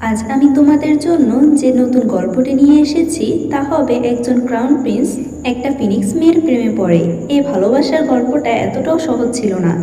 আজ আমি তোমাদের জন্য যে নতুন গল্পটি নিয়ে এসেছি তা হবে একজন ক্রাউন প্রিন্স একটা ফিনিক্স মেয়ের প্রেমে পড়ে। এই ভালোবাসার গল্পটা এতটাও সহজ ছিল না।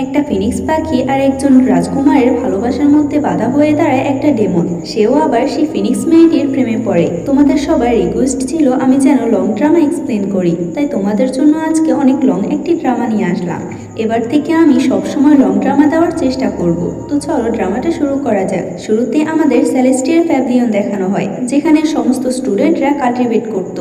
একটা ফিনিক্স পাখি আর একজন রাজকুমারের ভালোবাসার মধ্যে বাধা হয়ে দাঁড়ায় একটা ডেমন। সেও আবার সেই ফিনিক্স মেয়েটির প্রেমে পড়ে। তোমাদের সবার রিকোয়েস্ট ছিল আমি যেন লং ড্রামা এক্সপ্লেন করি, তাই তোমাদের জন্য আজকে অনেক লং একটি ড্রামা নিয়ে আসলাম। এবার থেকে আমি সবসময় লং ড্রামা দেওয়ার চেষ্টা করব। তো চলো ড্রামাটা শুরু করা যাক। শুরুতে আমাদের সেলেস্টিয়াল প্যাভিলিয়ন দেখানো হয়, যেখানে সমস্ত স্টুডেন্টরা কাল্টিভেট করত।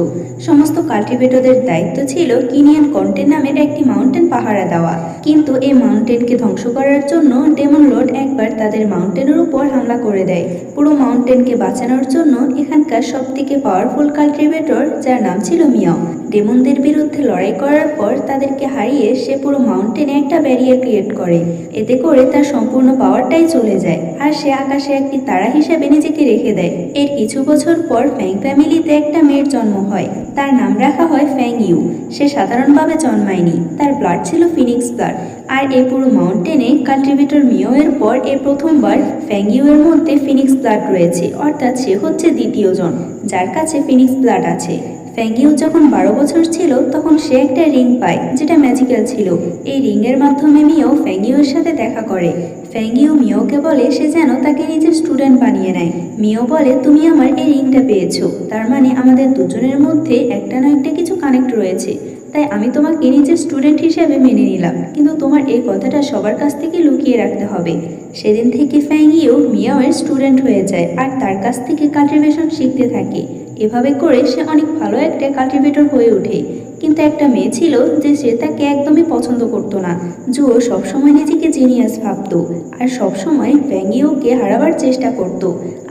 সমস্ত কাল্টিভেটরদের দায়িত্ব ছিল কিনিয়ান কন্টেন নামের একটি মাউন্টেন পাহারা দেওয়া। কিন্তু এই মাউন্টেনকে ধ্বংস করার জন্য ডেমন লর্ড একবার তাদের মাউন্টেনের উপর হামলা করে দেয়। পুরো মাউন্টেনকে বাঁচানোর জন্য এখানকার সবথেকে পাওয়ারফুল কাল্টিভেটর, যার নাম ছিল মিয়াও, ডেমনদের বিরুদ্ধে লড়াই করার পর তাদেরকে হারিয়ে সে পুরো মাউন্টেনে একটা ব্যারিয়ার ক্রিয়েট করে। এতে করে তার সম্পূর্ণ পাওয়ারটাই চলে যায় আর সে আকাশে একটি তারা হিসেবে নিজেকে রেখে দেয়। এর কিছু বছর পর ফ্যাং ফ্যামিলিতে একটা মেয়ের জন্ম হয়। তার নাম রাখা হয় ফ্যাং ইউ। সে সাধারণভাবে জন্মায়নি, তার ব্লাড ছিল ফিনিক্স ব্লাড। আর এই পুরো মাউন্টেনে কাল্টিভেটর মিও এর পর এই প্রথমবার ফ্যাং ইউ এর মধ্যে ফিনিক্স ব্লাড রয়েছে, অর্থাৎ সে হচ্ছে দ্বিতীয় জন যার কাছে ফিনিক্স ব্লাড আছে। ফ্যাংইউ যখন 12 বছর ছিল তখন সে একটা রিং পায়, যেটা ম্যাজিক্যাল ছিল। এই রিংয়ের মাধ্যমে মিও ফ্যাংইউ এর সাথে দেখা করে। ফ্যাংইউ মিওকে বলে সে যেন তাকে নিজের স্টুডেন্ট বানিয়ে নেয়। মিও বলে, তুমি আমার এই রিংটা পেয়েছো, তার মানে আমাদের দুজনের মধ্যে একটা না একটা কিছু কানেক্ট রয়েছে, তাই আমি তোমাকে নিজের স্টুডেন্ট হিসেবে মেনে নিলাম, কিন্তু তোমার এই কথাটা সবার কাছ থেকে লুকিয়ে রাখতে হবে। সেদিন থেকে ফ্যাংইউ মিয়াওয়ের স্টুডেন্ট হয়ে যায় আর তার কাছ থেকে কাল্টিভেশন শিখতে থাকে। এভাবে করে সে অনেক ভালো একটা কাল্টিভেটর হয়ে ওঠে। কিন্তু একটা মেয়ে ছিল যে সে তাকে একদমই পছন্দ করতো না। জুও সবসময় নিজেকে জিনিয়াস ভাবতো আর সবসময় ফ্যাংইউকে হারাবার চেষ্টা করত।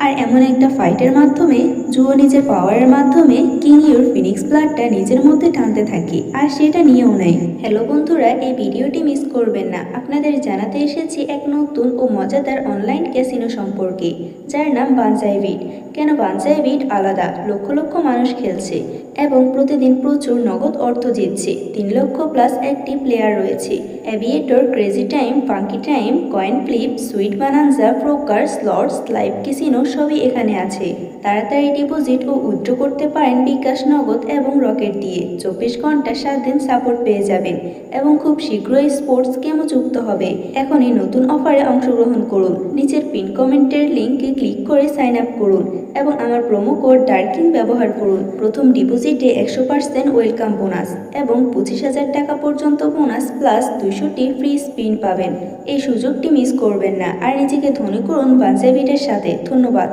আর এমন একটা ফাইটের মাধ্যমে জুও নিজের পাওয়ারের মাধ্যমে কিংইউর ফিনিক্স ব্লাডটা নিজের মধ্যে টানতে থাকে আর সেটা নিয়েও নেয়। হ্যালো বন্ধুরা, এই ভিডিওটি মিস করবেন না। আপনাদের জানাতে এসেছি এক নতুন ও মজাদার অনলাইন ক্যাসিনো সম্পর্কে, যার নাম বানজাইভিট। কেন বানজাইভিট আলাদা? লক্ষ লক্ষ মানুষ খেলছে এবং প্রতিদিন প্রচুর নগদ অর্থ জিতছে। 3 লক্ষ প্লাস অ্যাক্টিভ প্লেয়ার রয়েছে। Aviator, crazy time, funky time, coin flip, sweet bonanza, poker, slots, live casino সবই এখানে আছে। তাড়াতাড়ি ডিপোজিট ও উইথড্র করতে পারেন বিকাশ, নগদ এবং রকেট দিয়ে। 24 ঘন্টা 7 দিন সাপোর্ট পেয়ে যাবেন এবং খুব শীঘ্রই স্পোর্টস গেমও যুক্ত হবে। এখনই নতুন অফারে অংশগ্রহণ করুন। নিচের পিন কমেন্টের লিঙ্কে ক্লিক করে সাইন আপ করুন এবং আমার প্রোমো কোড ডার্কিং ব্যবহার করুন। প্রথম ডিপোজিটে 100% ওয়েলকাম বোনাস এবং 25,000 টাকা পর্যন্ত বোনাস প্লাস 200টি ফ্রি স্পিন পাবেন। এই সুযোগটি মিস করবেন না আর নিজেকে ধনী করুন বানজাইভিটের সাথে। ধন্যবাদ।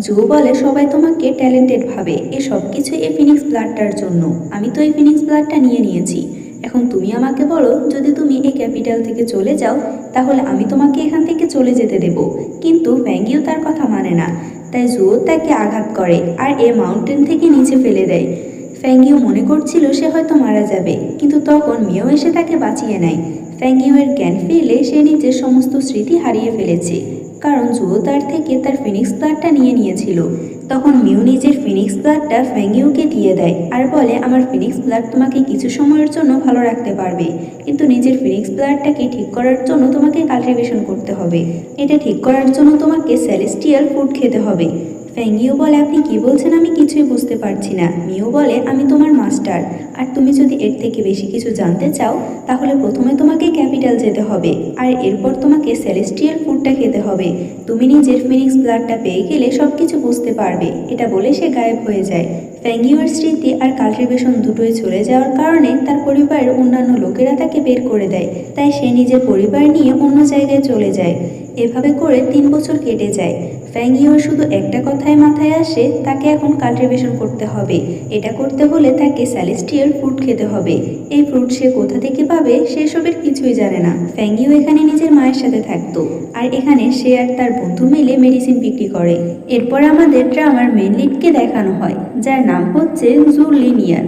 জো বলে, সবাই তোমাকে ট্যালেন্টেড ভাবে, এ সব কিছু এই ফিনিক্স ব্লাডটার জন্য। আমি তো এই ফিনিক্স ব্লাডটা নিয়ে নিয়েছি। এখন তুমি আমাকে বলো, যদি তুমি এই ক্যাপিটাল থেকে চলে যাও তাহলে আমি তোমাকে এখান থেকে চলে যেতে দেব। কিন্তু ফ্যাংইউ তার কথা মানে না, তাই জো তাকে আঘাত করে আর এ মাউন্টেন থেকে নিচে ফেলে দেয়। ফ্যাংইউ মনে করছিল সে হয়তো মারা যাবে, কিন্তু তখন মিও এসে তাকে বাঁচিয়ে নেয়। ফ্যাংইউয়ের জ্ঞান ফিরলে সে নিজের সমস্ত স্মৃতি হারিয়ে ফেলেছে, কারণ জো তার থেকে তার ফিনিক্স ব্লাডটা নিয়ে নিয়েছিল। তখন মিউ নিজের ফিনিক্স ব্লাডটা ফ্যাংইউকে দিয়ে দেয় আর বলে, আমার ফিনিক্স ব্লাড তোমাকে কিছু সময়ের জন্য ভালো রাখতে পারবে, কিন্তু নিজের ফিনিক্স ব্লাডটাকে ঠিক করার জন্য তোমাকে কাল্টিভেশন করতে হবে। এটা ঠিক করার জন্য তোমাকে সেলেস্টিয়াল ফুড খেতে হবে। ফ্যাংইউ বলে, আপনি কি বলছেন? আমি কিছুই বুঝতে পারছি না। মিও বলে, আমি তোমার মাস্টার, আর তুমি যদি এর থেকে বেশি কিছু জানতে চাও তাহলে প্রথমে তোমাকে ক্যাপিটাল যেতে হবে আর এরপর তোমাকে সেলেস্টিয়াল ফুডটা খেতে হবে। তুমি নিজের ফিনিক্স ব্লাডটা পেয়ে গেলে সব কিছু বুঝতে পারবে। এটা বলে সে গায়েব হয়ে যায়। ফ্যাংইউয়ের স্মৃতি আর কাল্টিভেশন দুটোই চলে যাওয়ার কারণে তার পরিবারের অন্যান্য লোকেরা তাকে বের করে দেয়, তাই সে নিজের পরিবার নিয়ে অন্য জায়গায় চলে যায়। এভাবে করে 3 বছর কেটে যায়। ফ্যাংইউর শুধু একটা কথাই মাথায় আসে, তাকে এখন কাল্টিভেশন করতে হবে। এটা করতে হলে তাকে সেলেস্টিয়াল ফ্রুট খেতে হবে। এই ফ্রুট সে কোথা থেকে পাবে সেসবের কিছুই জানে না। ফ্যাংইউ এখানে নিজের মায়ের সাথে থাকতো আর এখানে সে আর তার বন্ধু মিলে মেডিসিন বিক্রি করে। এরপর আমাদের ড্রামার মেন লিডকে দেখানো হয়, যার নাম হচ্ছে জু লিনিয়ার।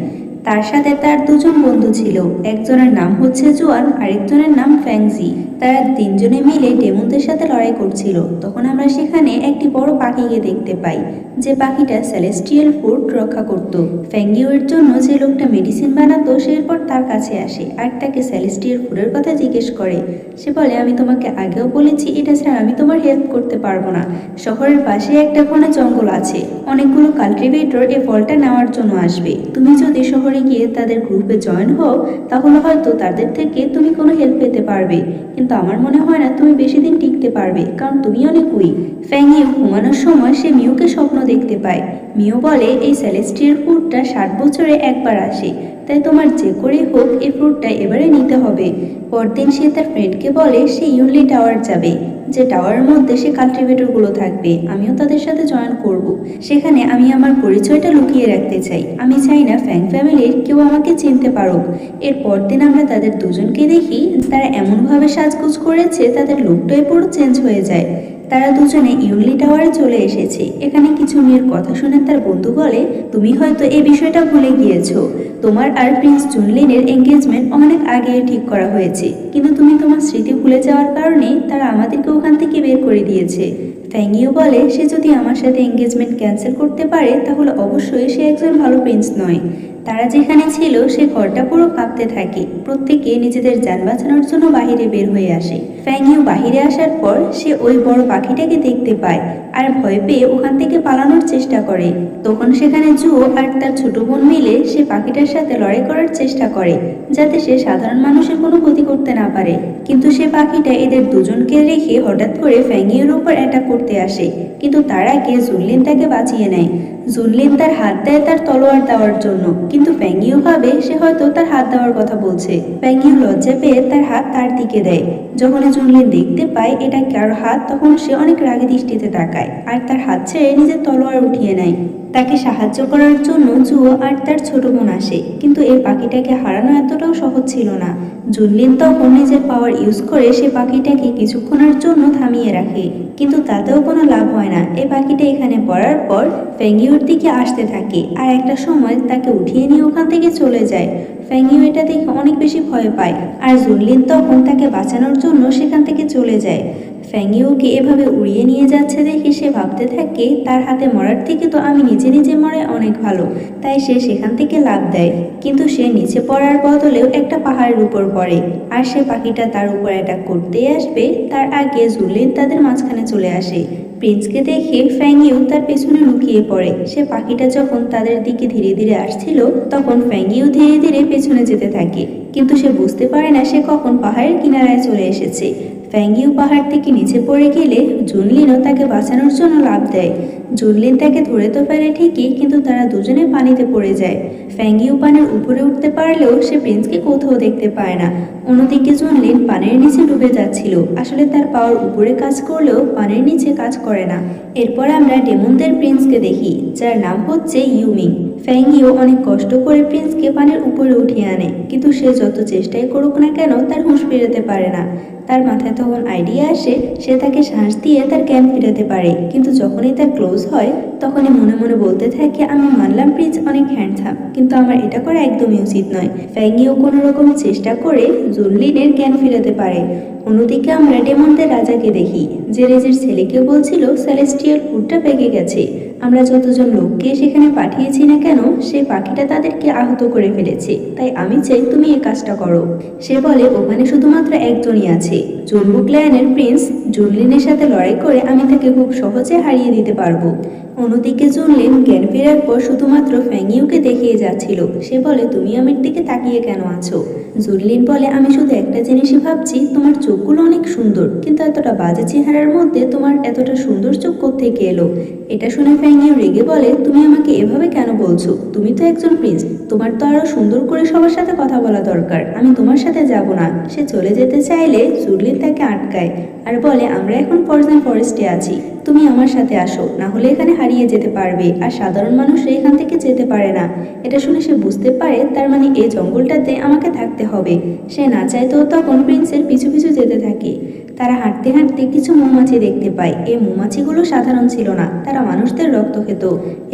তার সাথে তার দুজন বন্ধু ছিল, একজনের নাম হচ্ছে জুয়ান, আরেকজনের নাম ফ্যাংজি। তারা তিনজনে মিলে ডেমনদের সাথে লড়াই করছিল। তখন আমরা সেখানে একটি বড় পাখিকে দেখতে পাই, যে পাখিটা সেলেস্টিয়াল ফুড রক্ষা করত। ফ্যাঙ্গিওর জন্য যে লোকটা মেডিসিন বানাতো সে এরপর তার কাছে আসে আর তাকে সেলেস্টিয়াল ফুডের কথা জিজ্ঞেস করে। সে বলে, আমি তোমাকে আগেও বলেছি এটা ছাড়া আমি তোমার হেল্প করতে পারবো না। শহরের পাশে একটা ঘন জঙ্গল আছে, অনেকগুলো কাল্টিভেটর এই ফলটা নেওয়ার জন্য আসবে। তুমি যদি শহরে গিয়ে তাদের গ্রুপে জয়েন হও তাহলে হয়তো তাদের থেকে তুমি কোনো হেল্প পেতে পারবে, কিন্তু আমার মনে হয় না তুমি বেশি দিন টিকতে পারবে, কারণ তুমি অনেক উইক। ফ্যাংইউ ঘুমানোর সময় সে মিউকে স্বপ্ন দেখতে পায়। মিউ বলে, এই সেলেস্টিয়াল ফ্রুটটা 60 বছরে একবার আসে, তাই তোমার যে করে হোক এই ফ্রুটটা এবারে নিতে হবে। পরদিন সে তার ফ্রেন্ডকে বলে সে ইউনলি টাওয়ার যাবে, যে টাওয়ারের মধ্যে সে কাল্টিভেটরগুলো থাকবে, আমিও তাদের সাথে জয়েন করব। সেখানে আমি আমার পরিচয়টা লুকিয়ে রাখতে চাই, আমি চাই না ফ্যাং ফ্যামিলির কেউ আমাকে চিনতে পারুক। এর পরদিন আমরা তাদের দুজনকে দেখি, তারা এমনভাবে সাজগোজ করেছে তাদের লুকটাই পুরো চেঞ্জ হয়ে যায়। তারা দুজনে ইউনলি টাওয়ারে চলে এসেছে। এখানে কিছু মেয়ের কথা শুনে তার বন্ধু বলে, তুমি হয়তো এই বিষয়টা ভুলে গিয়েছো, তোমার আর প্রিন্স জুনলিনের এঙ্গেজমেন্ট অনেক আগে ঠিক করা হয়েছে, কিন্তু তুমি তোমার স্মৃতি ভুলে যাওয়ার কারণে তারা আমাদেরকে ওখান থেকে বের করে দিয়েছে। ফ্যাংইও বলে, সে যদি আমার সাথে এঙ্গেজমেন্ট ক্যান্সেল করতে পারে তাহলে অবশ্যই সে একজন ভালো প্রিন্স নয়। তারা যেখানে ছিল সে ঘরটা পুরো কাঁপতে থাকে। প্রত্যেকে নিজেদের যান বাঁচানোর জন্য বাহিরে বের হয়ে আসে। ফ্যাংইও বাহিরে আসার পর সে ওই বড় পাখিটাকে দেখতে পায় আর ভয় পেয়ে ওখান থেকে পালানোর চেষ্টা করে। তখন সেখানে জুও আর তার ছোট বোন মিলে সে পাখিটার সাথে লড়াই করার চেষ্টা করে, যাতে সে সাধারণ মানুষের কোনো ক্ষতি করতে না পারে। কিন্তু সে পাখিটা এদের দুজনকে রেখে হঠাৎ করে ফ্যাংইয়ের উপর অ্যাটাক করতে আসে, কিন্তু তার আগে জুনলিন তাকে বাঁচিয়ে নেয়। জুনলিন তার হাত দেয় তার তলোয়ার দেওয়ার জন্য, কিন্তু ফ্যাংইও ভাবে সে হয়তো তার হাত দেওয়ার কথা বলছে। ফ্যাংইও লজ্জা পেয়ে তার হাত তার দিকে দেয়। যখন জুনলিন দেখতে পায় এটা কার হাত, তখন সে অনেক রাগী দৃষ্টিতে তাকায় আর তার হাত ছেড়ে নিজের তলোয়ার উঠিয়ে নেয়। তাকে সাহায্য করার জন্য জুও আর তার ছোট বোন আসে, কিন্তু এই পাখিটাকে হারানো এতটাও সহজ ছিল না। জুনলিন তখন নিজের পাওয়ার ইউজ করে সে পাখিটাকে কিছুক্ষণের জন্য থামিয়ে রাখে, কিন্তু তাতেও কোনো লাভ হয় না। এই পাখিটা এখানে পড়ার পর ফ্যাংইওর দিকে আসতে থাকে আর একটা সময় তাকে উঠিয়ে নিয়ে ওখান থেকে চলে যায়। ফ্যাংইও এটা দেখে অনেক বেশি ভয় পায় আর জুনলিন তখন তাকে বাঁচানোর জন্য সেখান থেকে চলে যায়। ফ্যাংইওকে এভাবে উড়িয়ে নিয়ে যাচ্ছে দেখে সে ভাবতে থাকে, তার হাতে মরার থেকে তো আমি নিজে নিজে মরে অনেক ভালো। তাই সে সেখান থেকে লাফ দেয়, কিন্তু সে নিচে পড়ার বদলেও একটা পাহাড়ের উপর পড়ে আর সে পাখিটা তার উপর অ্যাটাক করতেই আসবে তার আগে জুনলিন তাদের মাঝখানে চলে আসে। প্রিন্সকে দেখে ফ্যাংইও তার পেছনে লুকিয়ে পড়ে। সে পাখিটা যখন তাদের দিকে ধীরে ধীরে আসছিল তখন ফ্যাংইও ধীরে ধীরে পেছনে যেতে থাকে, কিন্তু সে বুঝতে পারে না সে কখন পাহাড়ের কিনারায় চলে এসেছে। ফ্যাংইও পাহাড় থেকে নিচে পড়ে গেলে জুনলিনও তাকে বাঁচানোর জন্য লাফ দেয়। জুনলিন তাকে ধরে তো ফেলে ঠিকই, কিন্তু তারা দুজনে পানিতে পড়ে যায়। ফ্যাংইও পানির উপরে উঠতে পারলেও সে প্রিন্সকে কোথাও দেখতে পায় না। অন্যদিকে জুনলিন পানির নিচে ডুবে যাচ্ছিল। আসলে তার পাওয়ার উপরে কাজ করলেও পানির নিচে কাজ করে না। এরপর আমরা ডেমনদের প্রিন্সকে দেখি, যার নাম হচ্ছে ইউমিং। ফ্যাংইও অনেক কষ্ট করে প্রিন্সকে পানির উপরে উঠিয়ে আনে, কিন্তু সে যত চেষ্টাই করুক না কেন তার হুঁশ ফেরাতে পারে না। তার মাথায় তখন আইডিয়া আসে সে তাকে শ্বাস দিয়ে তার জ্ঞান ফিরাতে পারে, কিন্তু যখনই তার ক্লোজ হয় তখনই মনে মনে বলতে থাকে, আমি মানলাম প্রিন্স অনেক হ্যান্ডসাম, কিন্তু আমার এটা করা একদমই উচিত নয়। ফ্যাংইও কোনো রকম চেষ্টা করে জুনলিনের জ্ঞান ফিরাতে পারে। অন্যদিকে আমরা ডেমনদের রাজাকে দেখি, যে নিজের ছেলেকে বলছিল সেলেস্টিয়াল ফুডটা পেকে গেছে। আমরা যতজন লোককে সেখানে পাঠিয়েছি না কেন সেই পাখিটা তাদেরকে আহত করে ফেলেছে, তাই আমি চাই তুমি এই কাজটা করো। সে বলে ওখানে শুধুমাত্র একজনই আছে, জুনবু ক্ল্যানের প্রিন্স। জুনলিনের সাথে লড়াই করে আমি তাকে খুব সহজে হারিয়ে দিতে পারবো। অন্যদিকে জুনলিন জ্ঞান ফেরার পর শুধুমাত্র ফ্যাংইওকে দেখিয়ে যাচ্ছিল। সে বলে, তুমি আমার দিকে তাকিয়ে কেন আছো? জুনলিন বলে, আমি শুধু একটা জিনিসই ভাবছি, তোমার চোখগুলো অনেক সুন্দর, কিন্তু এতটা বাজে চেহারার মধ্যে তোমার এতটা সুন্দর চোখ কোত্থেকে এলো? এটা শুনে ফ্যাংইও রেগে বলে, তুমি আমাকে এভাবে কেন বলছো? তুমি তো একজন প্রিন্স, তোমার তো আরো সুন্দর করে সবার সাথে কথা বলা দরকার, আমি তোমার সাথে যাব না। সে চলে যেতে চাইলে জুনলিন তাকে আটকায় আর বলে, আমরা এখন পয়জন ফরেস্টে আছি, তুমি আমার সাথে আসো, না হলে এখানে হারিয়ে যেতে পারবে, আর সাধারণ মানুষ এখান থেকে যেতে পারে না। এটা শুনে সে বুঝতে পারে তার মানে এই জঙ্গলটাতে আমাকে থাকতে হবে। সে না চাইতেও তখন প্রিন্সের পিছু পিছু যেতে থাকে। তারা হাঁটতে হাঁটতে কিছু মৌমাছি দেখতে পায়। এই মৌমাছিগুলো সাধারণ ছিল না, তারা মানুষদের রক্ত খেত।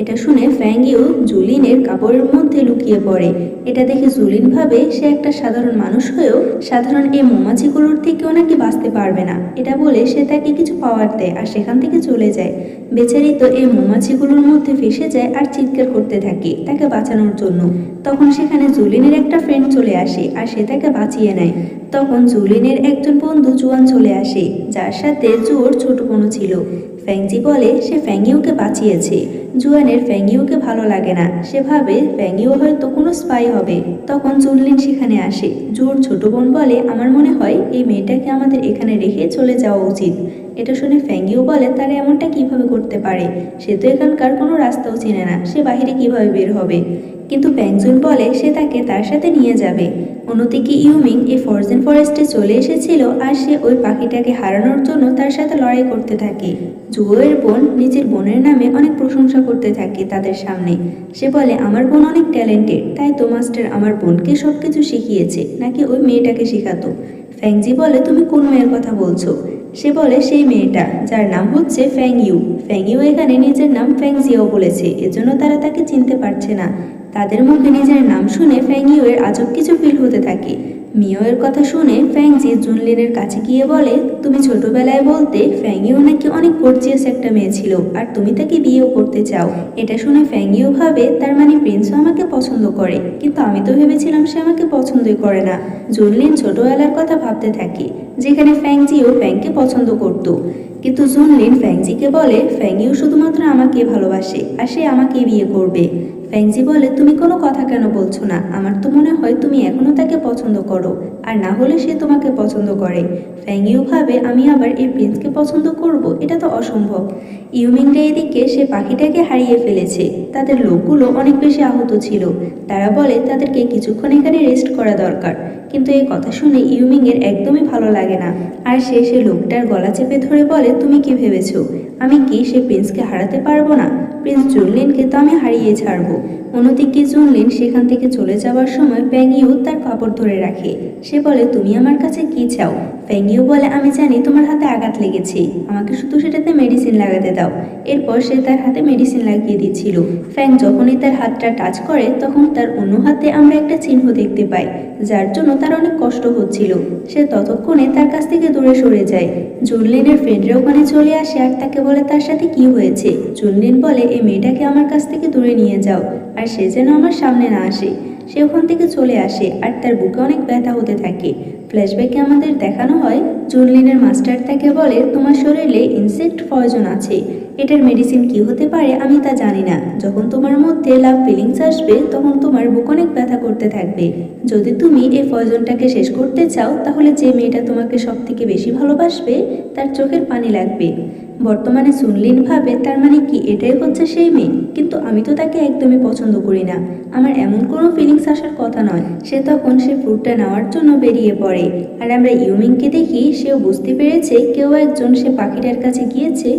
এটা শুনে ফ্যাং ইউ জুলিনের কাপড়ের মধ্যে লুকিয়ে পড়ে। এটা দেখে জুলিন ভাবে সে একটা সাধারণ মানুষ হয়েও সাধারণ এই মৌমাছিগুলোর থেকেও নাকি বাঁচতে পারবে না। এটা বলে সে তাকে কিছু পাওয়ার দেয় আর সেখান থেকে চলে যায়। বেচারি তো এই মৌমাছিগুলোর মধ্যে ফেসে যায় আর চিৎকার করতে থাকে তাকে বাঁচানোর জন্য। তখন সেখানে জুলিনের একটা ফ্রেন্ড চলে আসে আর সে তাকে বাঁচিয়ে নেয়। তখন জুলিনের একজন বন্ধু জুয়ান চলে আসে, যার সাথে জুয়োর ছোট বোনও ছিল। ফ্যাংজি বলে সে ফ্যাংইউকে বাঁচিয়েছে। জুয়ানের ফ্যাংইউকে ভালো লাগে না, সে ভাবে ফ্যাংইউ হয়তো কোনো স্পাই হবে। তখন জুনলিন সেখানে আসে। জুয়োর ছোট বোন বলে, আমার মনে হয় এই মেয়েটাকে আমাদের এখানে রেখে চলে যাওয়া উচিত। এটা শুনে ফ্যাংইউ বলে, তারা এমনটা কিভাবে করতে পারে? সে তো এখানকার কোনো রাস্তাও চেনে না, সে বাহিরে কিভাবে বের হবে? কিন্তু ফ্যাংজুন বলে সে তাকে তার সাথে নিয়ে যাবে। অন্যদিকে ইউমিং এই ফরজেন ফরেস্টে চলে এসেছিল আর সে ওই পাখিটাকে হারানোর জন্য তার সাথে লড়াই করতে থাকে। জুয়োর বোন নিজের বোনের নামে অনেক প্রশংসা করতে থাকে তাদের সামনে। সে বলে, আমার বোন অনেক ট্যালেন্টেড, তাই তো মাস্টার আমার বোনকে সবকিছু শিখিয়েছে, নাকি ওই মেয়েটাকে শেখাতো? ফ্যাংজি বলে, তুমি কোন মেয়ের কথা বলছো? সে বলে, সেই মেয়েটা যার নাম হচ্ছে ফ্যাং ইউ। ফ্যাং ইউ এখানে নিজের নাম ফ্যাং জিয়াও বলেছে, এজন্য তারা তাকে চিনতে পারছে না। তাদের মুখে নিজের নাম শুনে ফ্যাং ইউ এর আজব কিছু ফিল হতে থাকে। মিও এর কথা শুনে ফ্যাংজি জুনলিনের কাছে গিয়ে বলে, তুমি ছোটবেলায় বলতে ফ্যাং ইউ নাকি অনেক গর্জিয়াস একটা মেয়ে ছিল আর তুমি তাকে বিয়েও করতে চাও। এটা শুনে ফ্যাং ইউ ভাবে তার মানে প্রিন্সও আমাকে পছন্দ করে, কিন্তু আমি তো ভেবেছিলাম সে আমাকে পছন্দই করে না। জুনলিন ছোটবেলার কথা ভাবতে থাকে, যেখানে ফ্যাংজিও ফ্যাংকে পছন্দ করত। কিন্তু জুনলিন ফ্যাংজিকে বলে, ফ্যাং ইউ শুধুমাত্র আমাকে ভালোবাসে আর সে আমাকে বিয়ে করবে। ফ্যাংজি বলে, তুমি কোনো কথা কেন বলছো না? আমার তো মনে হয় তুমি এখনো তাকে পছন্দ করো, আর না হলে সে তোমাকে পছন্দ করে। ফ্যাং ইউ ভাবে, আমি আবার এই প্রিন্সকে পছন্দ করব? এটা তো অসম্ভব। ইউমিংটা এদিকে সে পাখিটাকে হারিয়ে ফেলেছে। তাদের লোকগুলো অনেক বেশি আহত ছিল। তারা বলে তাদেরকে কিছুক্ষণ এখানে রেস্ট করা দরকার। কিন্তু এই কথা শুনে ইউমিং এর একদমই ভালো লাগে না, আর সে লোকটার গলা চেপে ধরে বলে, তুমি কি ভেবেছো আমি কি সে প্রিন্সকে হারাতে পারবো না? প্রিন্স জুনলিনকে তো আমি হারিয়ে ছাড়বো। অন্যদিকে জুনলিন সেখান থেকে চলে যাওয়ার সময় ফ্যাং ইউ তার কাপড় ধরে রাখে। সে বলে, তুমি আমার কাছে কি চাও? ফ্যাং ইউ বলে, আমি জানি তোমার হাতে আঘাত লেগেছে, আমাকে শুধু সেটাতে মেডিসিন লাগাতে দাও। এরপর সে তার হাতে মেডিসিন লাগিয়ে দিচ্ছিল। ফ্যাং যখনই তার হাতটা টাচ করে তখন তার অন্য হাতে আমরা একটা চিহ্ন দেখতে পাই, যার জন্য তার অনেক কষ্ট হচ্ছিল। সে ততক্ষণে তার কাছ থেকে দূরে সরে যায়। জুনলিনের ফ্রেন্ডরা ওখানে চলে আসে আর তাকে বলে তার সাথে কি হয়েছে। জুনলিন বলে, এই মেয়েটাকে আমার কাছ থেকে দূরে নিয়ে যাও আর সে যেন আমার সামনে না আসে। সে ওখান থেকে চলে আসে আর তার বুকে অনেক ব্যথা হতে থাকে। ফ্ল্যাশব্যাকে আমাদের দেখানো হয় জুনলিনের মাস্টার তাকে বলে, তোমার শরীরে ইনসেক্ট পয়জন আছে, এটার মেডিসিন কি হতে পারে আমি তা জানি না। যখন তোমার মধ্যে লাভ ফিলিংস আসবে তখন তোমার বুক অনেক ব্যথা করতে থাকবে। যদি তুমি এই পয়জনটাকে শেষ করতে চাও তাহলে যে মেয়েটা তোমাকে সব থেকে বেশি ভালোবাসবে তার চোখের পানি লাগবে। বর্তমানে জুনলিন ভাবে তার মানে কি এটাই হচ্ছে সেই মেয়ে? কিন্তু আমি তো তাকে একদমই পছন্দ করি না, আমার এমন কোনো ফিলিংস আসার কথা নয়। সে তখন সে ফ্রুটটা নেওয়ার জন্য বেরিয়ে পড়ে আর আমরা ইউমিংকে দেখি সেও বুঝতে পেরেছে কেউ একজন সে পাখিটার কাছে গিয়েছে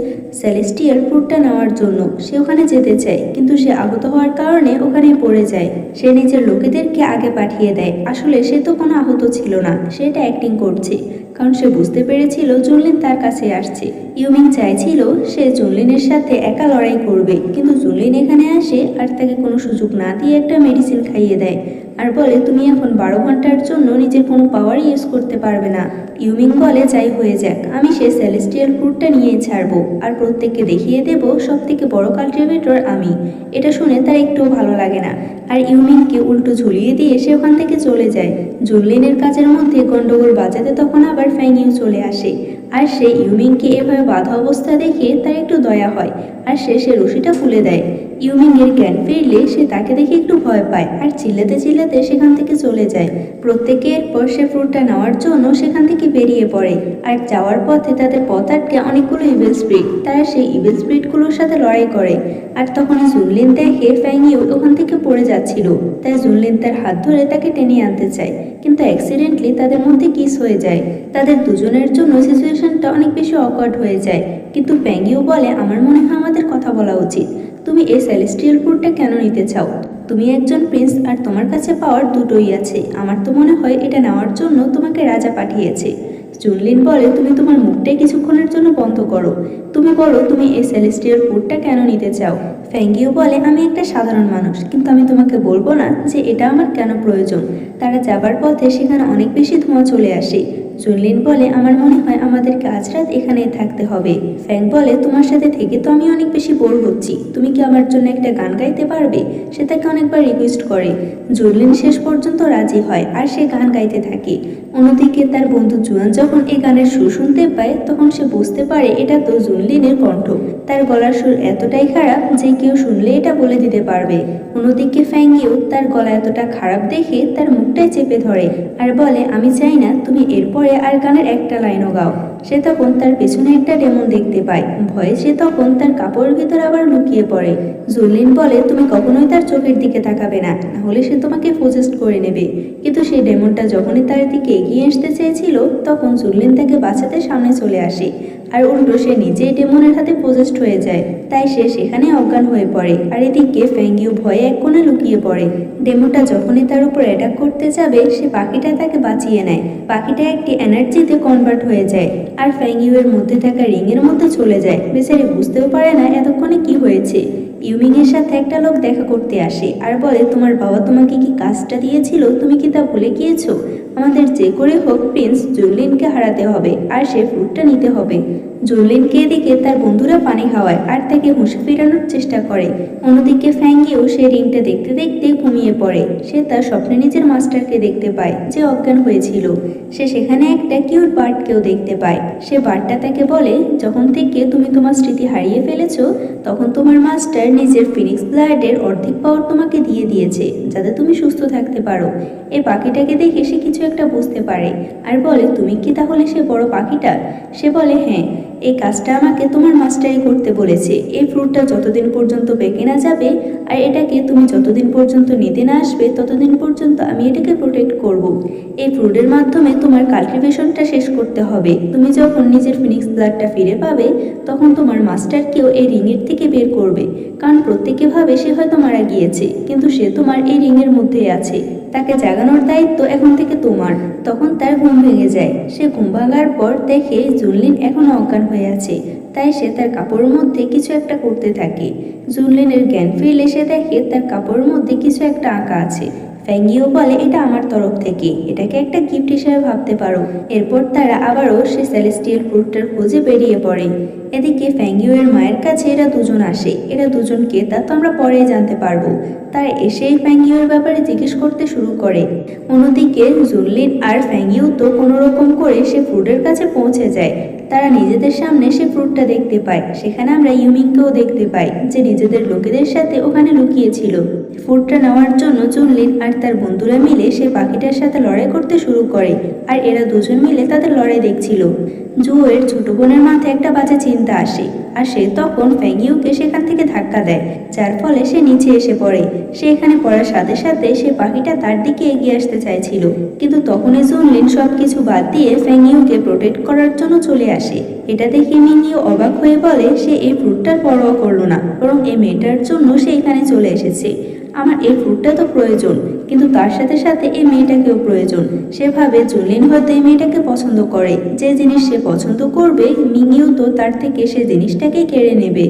সেলেস্টিয়াল ফ্রুটটা নেওয়ার জন্য। সে ওখানে যেতে চায় কিন্তু সে আহত হওয়ার কারণে ওখানে পড়ে যায়। সে নিজের লোকেদেরকে আগে পাঠিয়ে দেয়। আসলে সে তো কোনো আহত ছিল না, সে এটা অ্যাক্টিং করছে, কারণ সে বুঝতে পেরেছিল জুনলিন তার কাছে আসছে। ইউমিং চাইছিল সে জুনলিনের সাথে একা লড়াই করবে, কিন্তু জুনলিন এখানে আসে আর তাকে কোনো সুযোগ না দিয়ে একটা মেডিসিন খাইয়ে দেয় আর বলে, তুমি এখন 12 ঘন্টার জন্য নিজের কোনো পাওয়ার ইউজ করতে পারবে না। ইউমিং বলে, যাই হয়ে যাক, আমি সে সেলেস্টিয়াল ফ্রুটটা নিয়েই ছাড়বো আর প্রত্যেককে দেখিয়ে দেব সব থেকে বড় কাল্টিভেটর আমি। এটা শুনে তার একটুও ভালো লাগে না আর ইউমিংকে উল্টো ঝুলিয়ে দিয়ে সে ওখান থেকে চলে যায়। জুনলিনের কাজের মধ্যে গন্ডগোল বাজাতে তখন আবার ফ্যাং ইউ চলে আসে আর সে ইউমিংকে এভাবে বাধা অবস্থা দেখে তার একটু দয়া হয় আর সে রশিটা খুলে দেয়। ইউমিং এর জ্ঞান ফিরলে সে তাকে দেখে একটু ভয় পায় আর চিল্লাতে চিল্লাতে সেখান থেকে চলে যায়। প্রত্যেকে এরপর সে ফ্রুটটা নেওয়ার জন্য সেখান থেকে বেরিয়ে পড়ে আর যাওয়ার পথে তাদের পথ আটকে অনেকগুলো ইভিল স্পিরিট। তারা সেই ইভিল স্পিরিটগুলোর সাথে লড়াই করে আর তখন জুনলিন দেখে ফ্যাং ইউ ওখান থেকে পড়ে যাচ্ছিল। তাই জুনলিন তার হাত ধরে তাকে টেনে আনতে চায়, কিন্তু অ্যাক্সিডেন্টলি তাদের মধ্যে কিস হয়ে যায়। তাদের দুজনের জন্য সিচুয়েশনটা অনেক বেশি অকওয়ার্ড হয়ে যায়। কিন্তু ফ্যাং ইউ বলে, আমার মনে হয় আমাদের কথা বলা উচিত। তুমি এই সেলেস্টিয়াল ফ্রুটটা কেন নিতে চাও? তুমি একজন প্রিন্স আর তোমার কাছে পাওয়ার দুটোই আছে। আমার তো মনে হয় এটা নেওয়ার জন্য তোমাকে রাজা পাঠিয়েছে। জুনলিন বলে, তুমি তোমার মুখটাই কিছুক্ষণের জন্য বন্ধ করো। তুমি বলো তুমি এই সেলেস্টিয়াল ফুডটা কেন নিতে চাও। ফ্যাঙ্গিও বলে, আমি একটা সাধারণ মানুষ, কিন্তু আমি তোমাকে বলবো না যে এটা আমার কেন প্রয়োজন। তারা যাবার পথে সেখানে অনেক বেশি ধোঁয়া চলে আসে। জুনলিন বলে, আমার মনে হয় আমাদেরকে আজ রাত এখানেই থাকতে হবে। ফ্যাং বলে, তোমার সাথে থেকে তো আমি অনেক বেশি বোর হচ্ছি, তুমি কি আমার জন্য একটা গান গাইতে পারবে। সে তাকে অনেকবার রিকোয়েস্ট করে। জুনলিন শেষ পর্যন্ত রাজি হয় আর সে গান গাইতে থাকে। অন্যদিকে তার বন্ধু জুয়ান যখন এই গানের সুর শুনতে পায় তখন সে বুঝতে পারে এটা তো জুনলিনের কণ্ঠ। তার গলার সুর এতটাই খারাপ যে কেউ শুনলে এটা বলে দিতে পারবে। অন্যদিকে ফ্যাঙ্গিও তার গলা এতটা খারাপ দেখে তার মুখটাই চেপে ধরে আর বলে, আমি চাই না তুমি এরপরে আর গানের একটা লাইনও গাও। সে তখন তার পেছনে একটা ডেমন দেখতে পায়। ভয়ে সে তখন তার কাপড়ের ভিতর আবার লুকিয়ে পড়ে। জুনলিন বলে, তুমি কখনোই তার চোখের দিকে তাকাবে না, নাহলে সে তোমাকে পজেস্ট করে নেবে। কিন্তু সেই ডেমনটা যখনই তার দিকে এগিয়ে আসতে চেয়েছিল তখন জুনলিন তাকে বাঁচাতে সামনে চলে আসে আর উল্টো সে নিজেই ডেমনের হাতে পজেস্ট হয়ে যায়। তাই সে সেখানে অজ্ঞান হয়ে পড়ে আর এদিকে ফ্যাঙ্গিও ভয়ে এক কোণে লুকিয়ে পড়ে। ডেমনটা যখনই তার উপর অ্যাটাক করতে যাবে সে পাখিটা তাকে বাঁচিয়ে নেয়। পাখিটা একটি এনার্জিতে কনভার্ট হয়ে যায় আর ফ্যাঙ্গিও এর মধ্যে থাকা রিংয়ের মধ্যে চলে যায়। বেচারি বুঝতেও পারে না এতক্ষণে কি হয়েছে। ইউমিং এর সাথে একটা লোক দেখা করতে আসে আর বলে, তোমার বাবা তোমাকে কি কাজটা দিয়েছিল, তুমি কি তা ভুলে গিয়েছো। আমাদের যে করে হোক প্রিন্স জুনলিনকে হারাতে হবে আর সে ফ্রুটটা নিতে হবে। জুনলিনকে এদিকে তার বন্ধুরা পানি খাওয়ায় আর তাকে হুঁশে ফেরানোর চেষ্টা করে। অন্যদিকে ফ্যাঙ্গিও সে রিংটা দেখতে দেখতে ঘুমিয়ে পড়ে। সে তার স্বপ্নে নিজের মাস্টারকে দেখতে পায় যে অজ্ঞান হয়েছিল। সে সেখানে একটা কিউট বার্ডকেও দেখতে পায়। সে বার্ডটা তাকে বলে, যখন থেকে তুমি তোমার স্মৃতি হারিয়ে ফেলেছো তখন তোমার মাস্টার নিজের ফিনিক্স ব্লাডের অর্ধেক পাওয়ার তোমাকে দিয়ে দিয়েছে যাতে তুমি সুস্থ থাকতে পারো। এই পাখিটাকে দেখে সে কিছু একটা বুঝতে পারে আর বলে, তুমি কি তাহলে সে বড় পাখিটা। সে বলে, হ্যাঁ, এই কাজটা আমাকে তোমার মাস্টারই করতে বলেছে। এই ফ্রুটটা যতদিন পর্যন্ত পেকে না যাবে আর এটাকে তুমি যতদিন পর্যন্ত নিতে না আসবে ততদিন পর্যন্ত আমি এটাকে প্রোটেক্ট করব। এই ফ্রুটের মাধ্যমে তোমার কাল্টিভেশনটা শেষ করতে হবে। তুমি যখন নিজের ফিনিক্স ব্লাডটা ফিরে পাবে তখন তোমার মাস্টারকেও এই রিংয়ের থেকে বের করবে, কারণ প্রত্যেকে ভাবে সে হয়তো মারা গিয়েছে কিন্তু সে তোমার এই রিংয়ের মধ্যেই আছে। তাকে জাগানোর দায়িত্ব এখন থেকে তোমার। তখন তার ঘুম ভেঙে যায়। সে ঘুম ভাঙার পর দেখে জুনলিন এখনো অজ্ঞান হয়ে আছে। তাই সে তার কাপড়ের মধ্যে কিছু একটা করতে থাকে। জুনলিনের জ্ঞান ফিরলে সে দেখে তার কাপড়ের মধ্যে কিছু একটা আঁকা আছে। ফ্যাঙ্গিও বলে, এটা আমার তরফ থেকে, এটাকে একটা গিফট হিসেবে ভাবতে পারো। এরপর তারা আবারও সে সেলেস্টিয়াল ফ্রুটটার খোঁজে বেরিয়ে পড়ে। এদিকে ফ্যাঙ্গিও এর মায়ের কাছে এরা দুজন আসে। এরা দুজনকে তা তো আমরা পরেই জানতে পারবো। তারা এসেই ফ্যাঙ্গিওর ব্যাপারে জিজ্ঞেস করতে শুরু করে। অন্যদিকে জুনলিন আর ফ্যাঙ্গিও তো কোনো রকম করে সে ফ্রুটের কাছে পৌঁছে যায়। তারা নিজেদের সামনে সে ফ্রুটটা দেখতে পায়। সেখানে আমরা ইউমিংকেও দেখতে পাই যে নিজেদের লোকেদের সাথে ওখানে লুকিয়েছিল। ফ্রুটটা নেওয়ার জন্য জুনলিন আর তার বন্ধুরা মিলে সে পাখিটার সাথে লড়াই করতে শুরু করে আর এরা দুজন মিলে তাদের লড়াই দেখছিল। জুয়ের ছোট বোনের মাথায় একটা বাজে চিন্তা আসে আর সে তখন ফ্যাঙ্গিওকে সেখান থেকে ধাক্কা দেয়, যার ফলে সে নিচে এসে পড়ে। সে এখানে পড়ার সাথে সাথে সে পাখিটা তার দিকে এগিয়ে আসতে চাইছিল, কিন্তু তখনই জুনলিন সবকিছু বাদ দিয়ে ফ্যাঙ্গিওকে প্রোটেক্ট করার জন্য চলে আসে। এটা দেখে মিনিও অবাক হয়ে বলে সে এই ফ্রুটটার পরোয়া করলো না, বরং এই মেয়েটার জন্য সে এখানে চলে এসেছে। আমার এই ফ্রুটটা তো প্রয়োজন, কিন্তু তার সাথে সাথে এই মেয়েটাকেও প্রয়োজন। সে ভাবে জুনলিন হয়তো এই মেয়েটাকে পছন্দ করে। যে জিনিস সে পছন্দ করবে মিনিও তো তার থেকে সে জিনিসটাকে কেড়ে নেবে।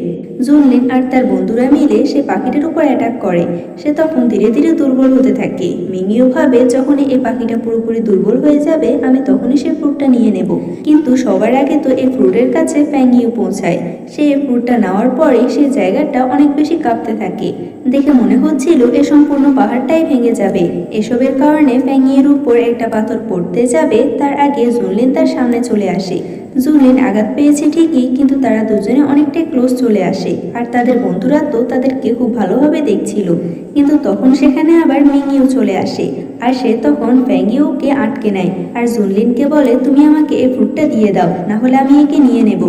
জুনলিন আর তার বন্ধুরা মিলে সে পাখিটার উপর অ্যাটাক করে। সে তখন ধীরে ধীরে দুর্বল হতে থাকে। মিনিও ভাবে যখনই এই পাখিটা পুরোপুরি দুর্বল হয়ে যাবে আমি তখনই সে ফ্রুটটা নিয়ে নেব। কিন্তু সবার আগে তো এই ফ্রুটের কাছে ফ্যাঙ্গিও পৌঁছায়। সে এই ফ্রুটটা নেওয়ার পরেই সেই জায়গাটা অনেক বেশি কাঁপতে থাকে। দেখে মনে হচ্ছিল এ সম্পূর্ণ পাহাড়টাই ভেঙে যাবে। এসবের কারণে ফ্যাঙ্গিয়ের উপর একটা পাথর পড়তে যাবে তার আগে জুনলিন তার সামনে চলে আসে। জুনলিন আঘাত পেয়েছে ঠিকই, কিন্তু তারা দুজনে অনেকটাই ক্লোজ চলে আসে আর তাদের বন্ধুরা তো তাদেরকে খুব ভালোভাবে দেখছিল। কিন্তু তখন সেখানে আবার মিঙিও চলে আসে আর সে তখন ফ্যাঙ্গিওকে আটকে নেয় আর জুনলিনকে বলে, তুমি আমাকে এই ফ্রুটটা দিয়ে দাও, না হলে আমি একে নিয়ে নেব।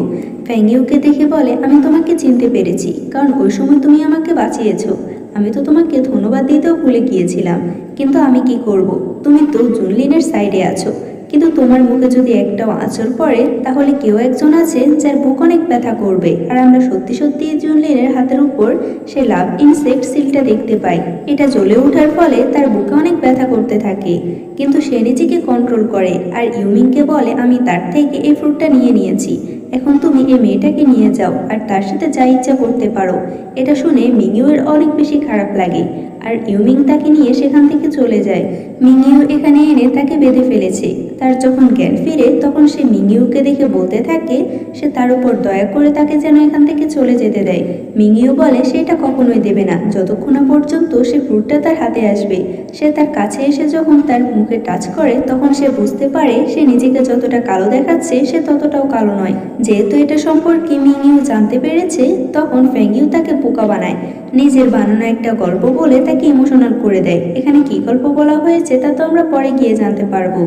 ফ্যাঙ্গিওকে দেখে বলে, আমি তোমাকে চিনতে পেরেছি, কারণ ওই সময় তুমি আমাকে বাঁচিয়েছো। আমি তো তোমাকে ধন্যবাদ দিতেও ভুলে গিয়েছিলাম, কিন্তু আমি কি করব, তুমি তো জুনলিনের সাইডে আছো। কিন্তু তোমার মুখে যদি একটাও আঁচড় পড়ে তাহলে কেউ একজন আছে যার বুক অনেক ব্যথা করবে। আর আমরা সত্যি সত্যি জুনলিনের হাতের উপর সে লাভ ইনসেক্ট সিলটা দেখতে পাই। এটা জ্বলে ওঠার ফলে তার বুকে অনেক ব্যথা করতে থাকে, কিন্তু সে নিজেকে কন্ট্রোল করে আর ইউমিংকে বলে আমি তার থেকে এই ফ্রুটটা নিয়ে নিয়েছি, এখন তুমি এই মেয়েটাকে নিয়ে যাও আর তার সাথে যা ইচ্ছা করতে পারো। এটা শুনে মিংইউর অনেক বেশি খারাপ লাগে আর ইউমিং তাকে নিয়ে সেখান থেকে চলে যায়। মিংইউ এখানে এনে তাকে বেঁধে ফেলেছে। তার যখন জ্ঞান ফিরে তখন সে মিংইউকে দেখে বলতে থাকে সে তার উপর দয়া করে তাকে যেন এখান থেকে চলে যেতে দেয়। মিংইউ বলে সে এটা কখনোই দেবে না যতক্ষণ না পর্যন্ত সে ফ্রুটটা তার হাতে আসবে। সে তার কাছে এসে যখন তার মুখে টাচ করে তখন সে বুঝতে পারে সে নিজেকে যতটা কালো দেখাচ্ছে সে ততটাও কালো নয়। যেহেতু এটা সম্পর্কে মিংইউ জানতে পেরেছে তখন ফ্যাংইউ তাকে বোকা বানায়, নিজের বানানো একটা গল্প বলে তাকে ইমোশনাল করে দেয়। এখানে কি গল্প বলা হয়েছে তা তো আমরা পরে গিয়ে জানতে পারবো।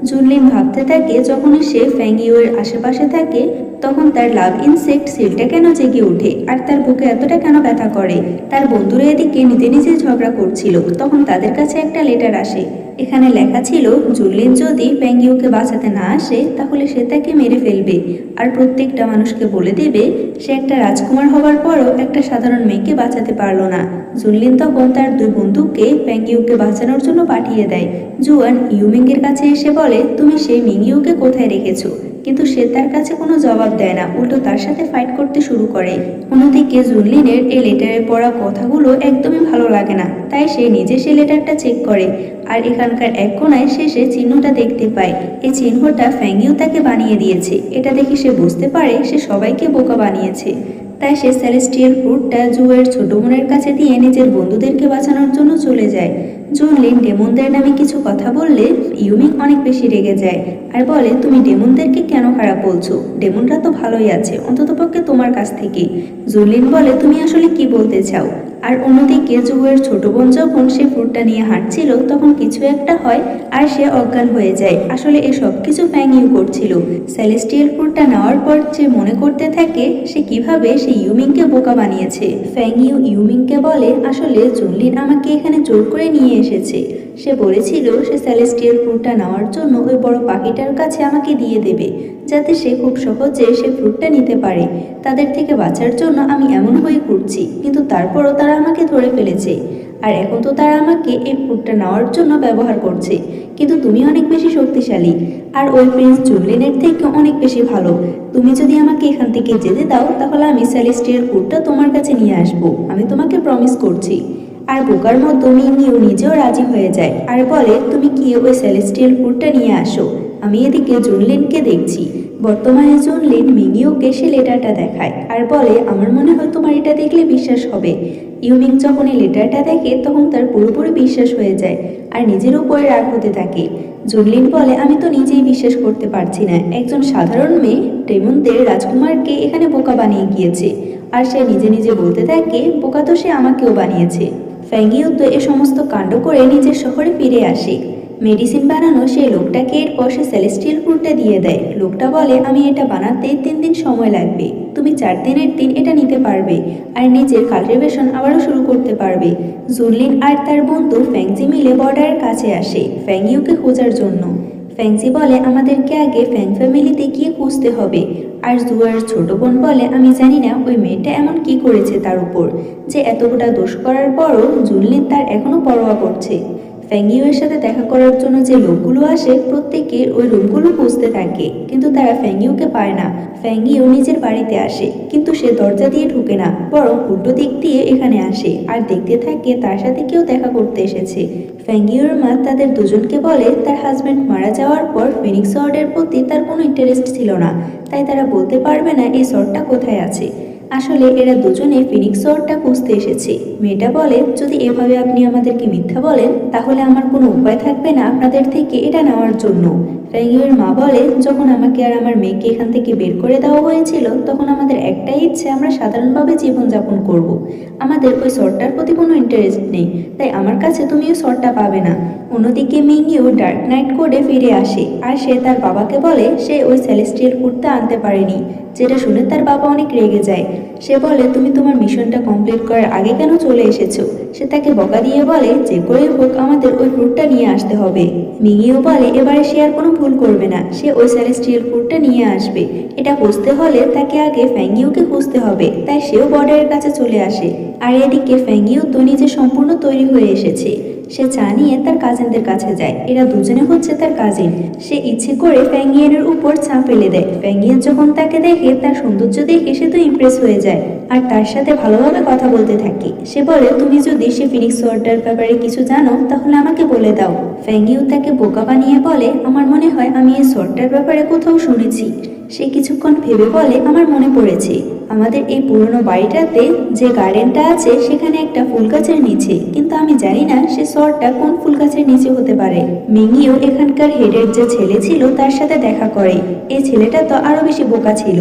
জুনলিন ভাবতে থাকে যখনই সে ফ্যাংইউর আশেপাশে থাকে তখন তার লাভ ইনসেক্ট সিলটা কেন জেগে ওঠে আর তার বুকে এতটা কেন ব্যথা করে। তার বন্ধুরা এদিকে নিজে নিজে ঝগড়া করছিল, তখন তাদের কাছে একটা লেটার আসে। এখানে লেখা ছিল জুনলিন যদি ফ্যাংইউকে বাঁচাতে না আসে তাহলে সে তাকে মেরে ফেলবে আর প্রত্যেকটা মানুষকে বলে দেবে সে একটা রাজকুমার হবার পরও একটা সাধারণ মেয়েকে বাঁচাতে পারলো না। জুনলিন তখন তার দুই বন্ধুকে ফ্যাংইউকে বাঁচানোর জন্য পাঠিয়ে দেয়। জুয়ান ইউমিংয়ের কাছে এসে বলে তুমি সেই মিংইউকে কোথায় রেখেছো, কিন্তু সে তার কাছে কোনো জবাব দেয় না, উল্টো তার সাথে ফাইট করতে শুরু করে। অন্যদিকে জুনলিনের এই লেটারে পড়া কথাগুলো একদমই ভালো লাগে না, তাই সে নিজে সে লেটারটা চেক করে আর এখানকার এক কোণায় সে চিহ্নটা দেখতে পায়। এই চিহ্নটা ফ্যাংইউ তাকে বানিয়ে দিয়েছে। এটা দেখে সে বুঝতে পারে সে সবাইকে বোকা বানিয়েছে। তাই সে সেলেস্টিয়াল ফ্রুটটা জুয়ের ছোট বোনের কাছে দিয়ে নিজের বন্ধুদেরকে বাঁচানোর জন্য চলে যায়। জুনলিন ডেমনদের নামে কিছু কথা বললে ইউমিং অনেক বেশি রেগে যায় আর বলে তুমি ডেমনদেরকে কেন খারাপ বলছো, ডেমনরা তো ভালোই আছে অন্ততপক্ষে তোমার কাছ থেকে। জুনলিন বলে তুমি আসলে কি বলতে চাও। আর অন্যদিকে জুয়ের ছোট বোন যখন সে ফ্রুটটা নিয়ে হাঁটছিল তখন কিছু একটা হয় আর সে অজ্ঞান হয়ে যায়। আসলে এসব কিছু ফ্যাংইউ করছিল। সেলেস্টিয়াল ফ্রুটটা নেওয়ার পর সে মনে করতে থাকে সে কিভাবে সে ইউমিংকে বোকা বানিয়েছে। ফ্যাংইউ ইউমিংকে বলে আসলে জুনলিন আমাকে এখানে জোর করে নিয়ে এসেছে। সে বলেছিল সে সেলেস্টিয়াল ফ্রুটটা নেওয়ার জন্য ওই বড় পাখিটার কাছে আমাকে দিয়ে দেবে যাতে সে খুব সহজে সে ফ্রুটটা নিতে পারে। তাদের থেকে বাঁচার জন্য আমি এমন হয়ে ঘুরছি, কিন্তু তারপরও তারা আমাকে ধরে ফেলেছে আর এখন তো তারা আমাকে এই ফ্রুটটা নেওয়ার জন্য ব্যবহার করছে। কিন্তু তুমি অনেক বেশি শক্তিশালী আর ওই প্রিন্স জুনলিনের থেকে অনেক বেশি ভালো। তুমি যদি আমাকে এখান থেকে যেতে দাও তাহলে আমি সেলেস্টিয়াল ফ্রুটটা তোমার কাছে নিয়ে আসবো, আমি তোমাকে প্রমিস করছি। আর বোকার মতো মিংইউ নিজেও রাজি হয়ে যায় আর বলে তুমি কি ওই সেলেস্টিয়াল ফ্রুটটা নিয়ে আসো, আমি এদিকে জুনলিনকে দেখছি। বর্তমানে জুনলিন মিংইউকে সে লেটারটা দেখায় আর বলে আমার মনে হয় তোমার এটা দেখলে বিশ্বাস হবে। ইউমিং যখন এই লেটারটা দেখে তখন তার পুরোপুরি বিশ্বাস হয়ে যায় আর নিজের উপরে রাগ হতে থাকে। জুনলিন বলে আমি তো নিজেই বিশ্বাস করতে পারছি না, একজন সাধারণ মেয়ে ডেমনদের রাজকুমারকে এখানে বোকা বানিয়ে গিয়েছে। আর সে নিজে নিজে বলতে থাকে বোকা তো সে আমাকেও বানিয়েছে। ফ্যাংইউ তো এ সমস্ত কাণ্ড করে নিজের শহরে ফিরে আসে। মেডিসিন বানানো সেই লোকটাকে এরপর সে সেলেস্টিয়াল ফ্রুটটা দিয়ে দেয়। লোকটা বলে আমি এটা বানাতে 3 দিন সময় লাগবে, তুমি 4 দিনের দিন এটা নিতে পারবে আর নিজের কাল্টিভেশন আবারও শুরু করতে পারবে। জুনলিন আর তার বন্ধু ফ্যাংজি মিলে বর্ডারের কাছে আসে ফ্যাংইউকে খোঁজার জন্য। ফ্যাংজি বলে আমাদেরকে আগে ফ্যাং ফ্যামিলিতে গিয়ে খুঁজতে হবে। আর জুয়ার ছোট বোন বলে আমি জানি না ওই মেয়েটা এমন কি করেছে তার উপর যে এতটা দোষ করার পরও জুনলিন তার এখনো পরোয়া করছে। ফ্যাংইউয়ের সাথে দেখা করার জন্য যে লোকগুলো আসে প্রত্যেকে ওই রুমগুলো খুঁজতে থাকে, কিন্তু তারা ফ্যাংইউকে পায় না। ফ্যাংইউ নিজের বাড়িতে আসে কিন্তু সে দরজা দিয়ে ঢুকে না, বরং উল্টো দিক দিয়ে এখানে আসে আর দেখতে থাকে তার সাথে কেউ দেখা করতে এসেছে। ফ্যাংইউর মা তাদের দুজনকে বলে তার হাজব্যান্ড মারা যাওয়ার পর ফিনিক্স ওয়ার্ডের প্রতি তার কোনো ইন্টারেস্ট ছিল না, তাই তারা বলতে পারবে না এই শর্টটা কোথায় আছে। আসলে এরা দুজনে ফিনিক্স ওয়ার্ডটা খুঁজতে এসেছে। মেয়েটা বলে যদি এভাবে আপনি আমাদেরকে মিথ্যা বলেন তাহলে আমার কোনো উপায় থাকবে না আপনাদের থেকে এটা নেওয়ার জন্য। ফ্যাংইউর মা বলে যখন আমাকে আর আমার মেয়েকে এখান থেকে বের করে দেওয়া হয়েছিল তখন আমাদের একটাই ইচ্ছে আমরা সাধারণভাবে জীবনযাপন করব। আমাদের ওই শর্টটার প্রতি কোনো ইন্টারেস্ট নেই, তাই আমার কাছে তুমি ওই শর্টটা পাবে না। অন্যদিকে মিংইউ ডার্ক নাইট কোডে ফিরে আসে আর সে তার বাবাকে বলে সে ওই সেলেস্টিয়াল ফ্রুটটা আনতে পারেনি, যেটা শুনে তার বাবা অনেক রেগে যায়। সে বলে তুমি তোমার মিশনটা কমপ্লিট করার আগে কেন চলে এসেছো। সে তাকে বকা দিয়ে বলে যে করে হোক আমাদের ওই ফ্রুটটা নিয়ে আসতে হবে। মিংইউ বলে এবারে সে আর কোনো ভুল করবে না, সে ওই সেলেস্টিয়াল ফুডটা নিয়ে আসবে। এটা খুঁজতে হলে তাকে আগে ফ্যাংইউকে খুঁজতে হবে, তাই সেও বর্ডারের কাছে চলে আসে। আর এদিকে ফ্যাংইউ তো নিজে সম্পূর্ণ তৈরি হয়ে এসেছে। সে চা নিয়ে তার কাজিনদের কাছে যায়। এরা দুজনে হচ্ছে তার কাজিন। সে ইচ্ছে করে ফ্যাংইয়ের উপর চা ফেলে দেয়। ফ্যাংইয়ের যখন তাকে দেখে, তার সৌন্দর্য দেখে সে তো ইমপ্রেস হয়ে যায় আর তার সাথে ভালোভাবে কথা বলতে থাকে। সে বলে, তুমি যদি সে ফিনিক্স সোয়ার্ডটার ব্যাপারে কিছু জানো তাহলে আমাকে বলে দাও। ফ্যাংইউ তাকে বোকা বানিয়ে বলে, আমার মনে হয় আমি এই সোয়ার্ডটার ব্যাপারে কোথাও শুনেছি। সে কিছুক্ষণ ভেবে বলে, আমার মনে পড়েছে, আমাদের এই পুরনো বাড়িটাতে যে গার্ডেনটা আছে সেখানে একটা ফুল গাছের নিচে, কিন্তু আমি জানি না সে শহরটা কোন ফুল গাছের নিচে হতে পারে। মিংইও এখানকার হেডের যে ছেলে ছিল তার সাথে দেখা করে। এই ছেলেটা তো আরো বেশি বোকা ছিল।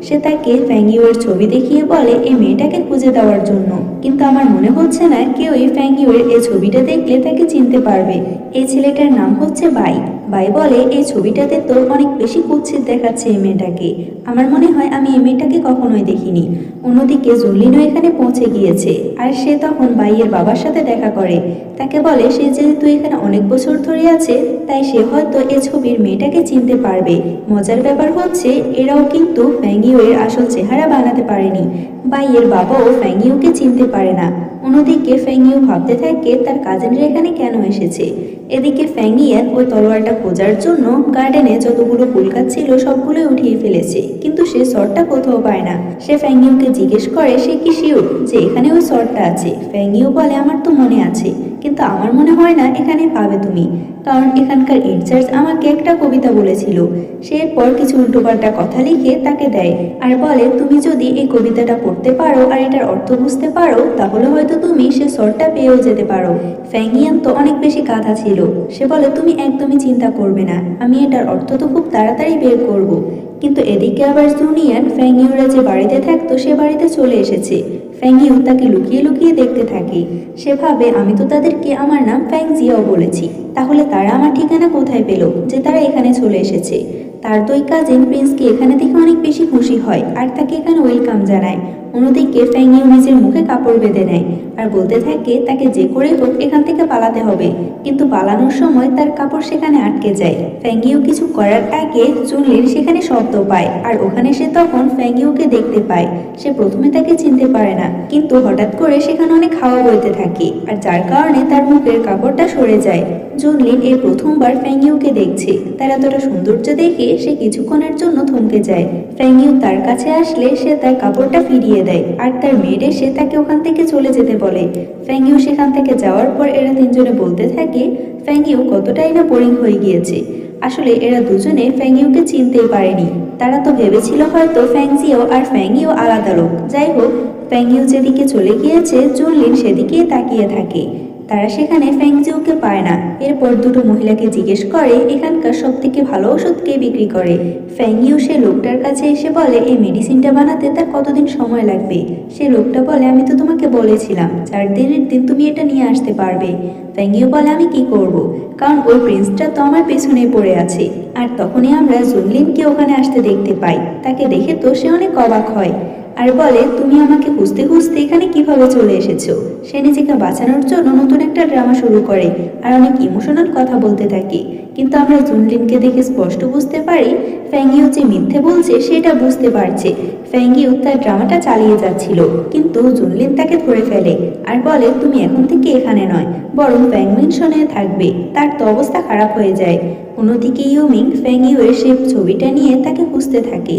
সে তাকে ফ্যাংইউয়ের ছবি দেখিয়ে বলে এই মেয়েটাকে খুঁজে দেওয়ার জন্য, কিন্তু আমার মনে হচ্ছে না কেউই ফ্যাংইউয়ের এই ছবিটা দেখলে তাকে চিনতে পারবে। এই ছেলেটার নাম হচ্ছে বাই। বাই বলে, এই ছবিটাতে তো অনেক বেশি কুৎসিত দেখাচ্ছে এই মেয়েটাকে। আমার মনে হয় আমি এই মেয়েটাকে কখনোই দেখিনি। অন্যদিকে জুনলিনও এখানে পৌঁছে গিয়েছে আর সে তখন বাইয়ের বাবার সাথে দেখা করে। তাকে বলে সে যেহেতু এখানে অনেক বছর ধরে আছে তাই সে হয়তো এই ছবির মেয়েটাকে চিনতে পারবে। মজার ব্যাপার হচ্ছে এরাও কিন্তু ফ্যাংইউয়ের আসল চেহারা বানাতে পারেনি। বাইয়ের বাবাও ফ্যাংইউকে চিনতে পারে না। অন্যদিকে ফ্যাংইউ ভাবতে থাকে তার কাজিনরা এখানে কেন এসেছে। এদিকে ফ্যাংইয়ান ওই তলোয়ারটা খোঁজার জন্য গার্ডেনে যতগুলো ফুল গাছ ছিল সবগুলোই উঠিয়ে ফেলেছে, কিন্তু সে শর্টটা কোথাও পায় না। সে ফ্যাংইউকে জিজ্ঞেস করে সে কি শিওর যে এখানে ওই শর্টটা আছে। ফ্যাংইউ বলে, আমার তো মনে আছে, কিন্তু আমার মনে হয় না এখানে পাবে তুমি, কারণ এখানকার ইনচার্জ আমাকে একটা কবিতা বলেছিল। সে এরপর কিছু উল্টোপাল্টা কথা লিখে তাকে দেয় আর বলে, তুমি যদি এই কবিতাটা পড়তে পারো আর এটার অর্থ বুঝতে পারো তাহলে হয়তো তুমি সে শর্টটা পেয়েও যেতে পারো। ফ্যাংইয়ান তো অনেক বেশি গাধা ছিল। সে বলে, তুমি একদমই চিন্তা করবে না, আমি এটার অর্থ তো খুব তাড়াতাড়ি বের করব। কিন্তু এদিকে আবার জুনিয়ান ফ্যাংইউরা যে বাড়িতে থাকতো সে বাড়িতে চলে এসেছে। ফ্যাংইউ তাকে লুকিয়ে লুকিয়ে দেখতে থাকে। সে ভাবে, আমি তো তাদেরকে আমার নাম ফ্যাংজিয়াও বলেছি, তাহলে তারা আমার ঠিকানা কোথায় পেল যে তারা এখানে চলে এসেছে। তার দুই কাজিন প্রিন্সকে এখানে দেখে অনেক বেশি খুশি হয় আর তাকে এখানে ওয়েলকাম জানায়। অন্যদিকে ফ্যাংইউ নিজের মুখে কাপড় বেঁধে নেয় আর বলতে থাকে তাকে যে করে হোক এখান থেকে পালাতে হবে, কিন্তু পালানোর সময় তার কাপড় সেখানে আটকে যায়। ফ্যাংইউ কিছু করার আগে জুনলিন সেখানে শব্দ পায় আর ওখানে সে তখন ফ্যাংইউকে দেখতে পায়। সে প্রথমে তাকে চিনতে পারে না, কিন্তু হঠাৎ করে সেখানে অনেক হাওয়া বইতে থাকে আর যার কারণে তার মুখের কাপড়টা সরে যায়। জুনলিন এই প্রথমবার ফ্যাংইউকে দেখছে। তার এতটা সৌন্দর্য দেখে সে কিছুক্ষণের জন্য থমকে যায়। ফ্যাংইউ তার কাছে আসলে সে তার কাপড়টা ফিরিয়ে দেয় আর তার মেয়ের এসে তাকে ওখান থেকে চলে যেতে বলে। ফ্যাংইউ সেখান থেকে যাওয়ার পর এরা তিনজনে বলতে থাকে ফ্যাংইউ কতটাই না বোরিং হয়ে গিয়েছে। আসলে এরা দুজনে ফ্যাংইউকে চিনতেই পারেনি। তারা তো ভেবেছিল হয়তো ফ্যাংজিও আর ফ্যাংইউ আলাদা লোক। যাই হোক, ফ্যাংইউ যেদিকে চলে গিয়েছে জুনলিন সেদিকেই তাকিয়ে থাকে। তারা সেখানে ফ্যাংজিউকে পায় না। এরপর দুটো মহিলাকে জিজ্ঞেস করে এখানকার সব থেকে ভালো ওষুধ কে বিক্রি করে। ফ্যাংইউ সে লোকটার কাছে এসে বলে এই মেডিসিনটা বানাতে তার কতদিন সময় লাগবে। সে লোকটা বলে, আমি তো তোমাকে বলেছিলাম 4 দিনের দিন তুমি এটা নিয়ে আসতে পারবে। ফ্যাংইউ বলে, আমি কি করব, কারণ ওই প্রিন্সটা তো আমার পেছনেই পড়ে আছে। আর তখনই আমরা জুনলিনকে ওখানে আসতে দেখতে পাই। তাকে দেখে তো সে অনেক অবাক হয় আর বলে, তুমি আমাকে খুঁজতে খুঁজতে এখানে কিভাবে চলে এসেছো। সে নিজেকে বাঁচানোর জন্য নতুন একটা ড্রামা শুরু করে আর অনেক ইমোশনাল কথা বলতে থাকে, কিন্তু আমরা জুনলিনকে দেখে স্পষ্ট বুঝতে পারি ফ্যাংইউ যে মিথ্যে বলছে সেটা বুঝতে পারছে। ফ্যাংইউ তার ড্রামাটা চালিয়ে যাচ্ছিল, কিন্তু জুনলিন তাকে ধরে ফেলে আর বলে, তুমি এখন থেকে এখানে নয় বরং ফ্যাংমিনশনে থাকবে। তার তো অবস্থা খারাপ হয়ে যায়। অন্যদিকে ইউমিং ফ্যাংইউয়ের সেই ছবিটা নিয়ে তাকে খুঁজতে থাকে।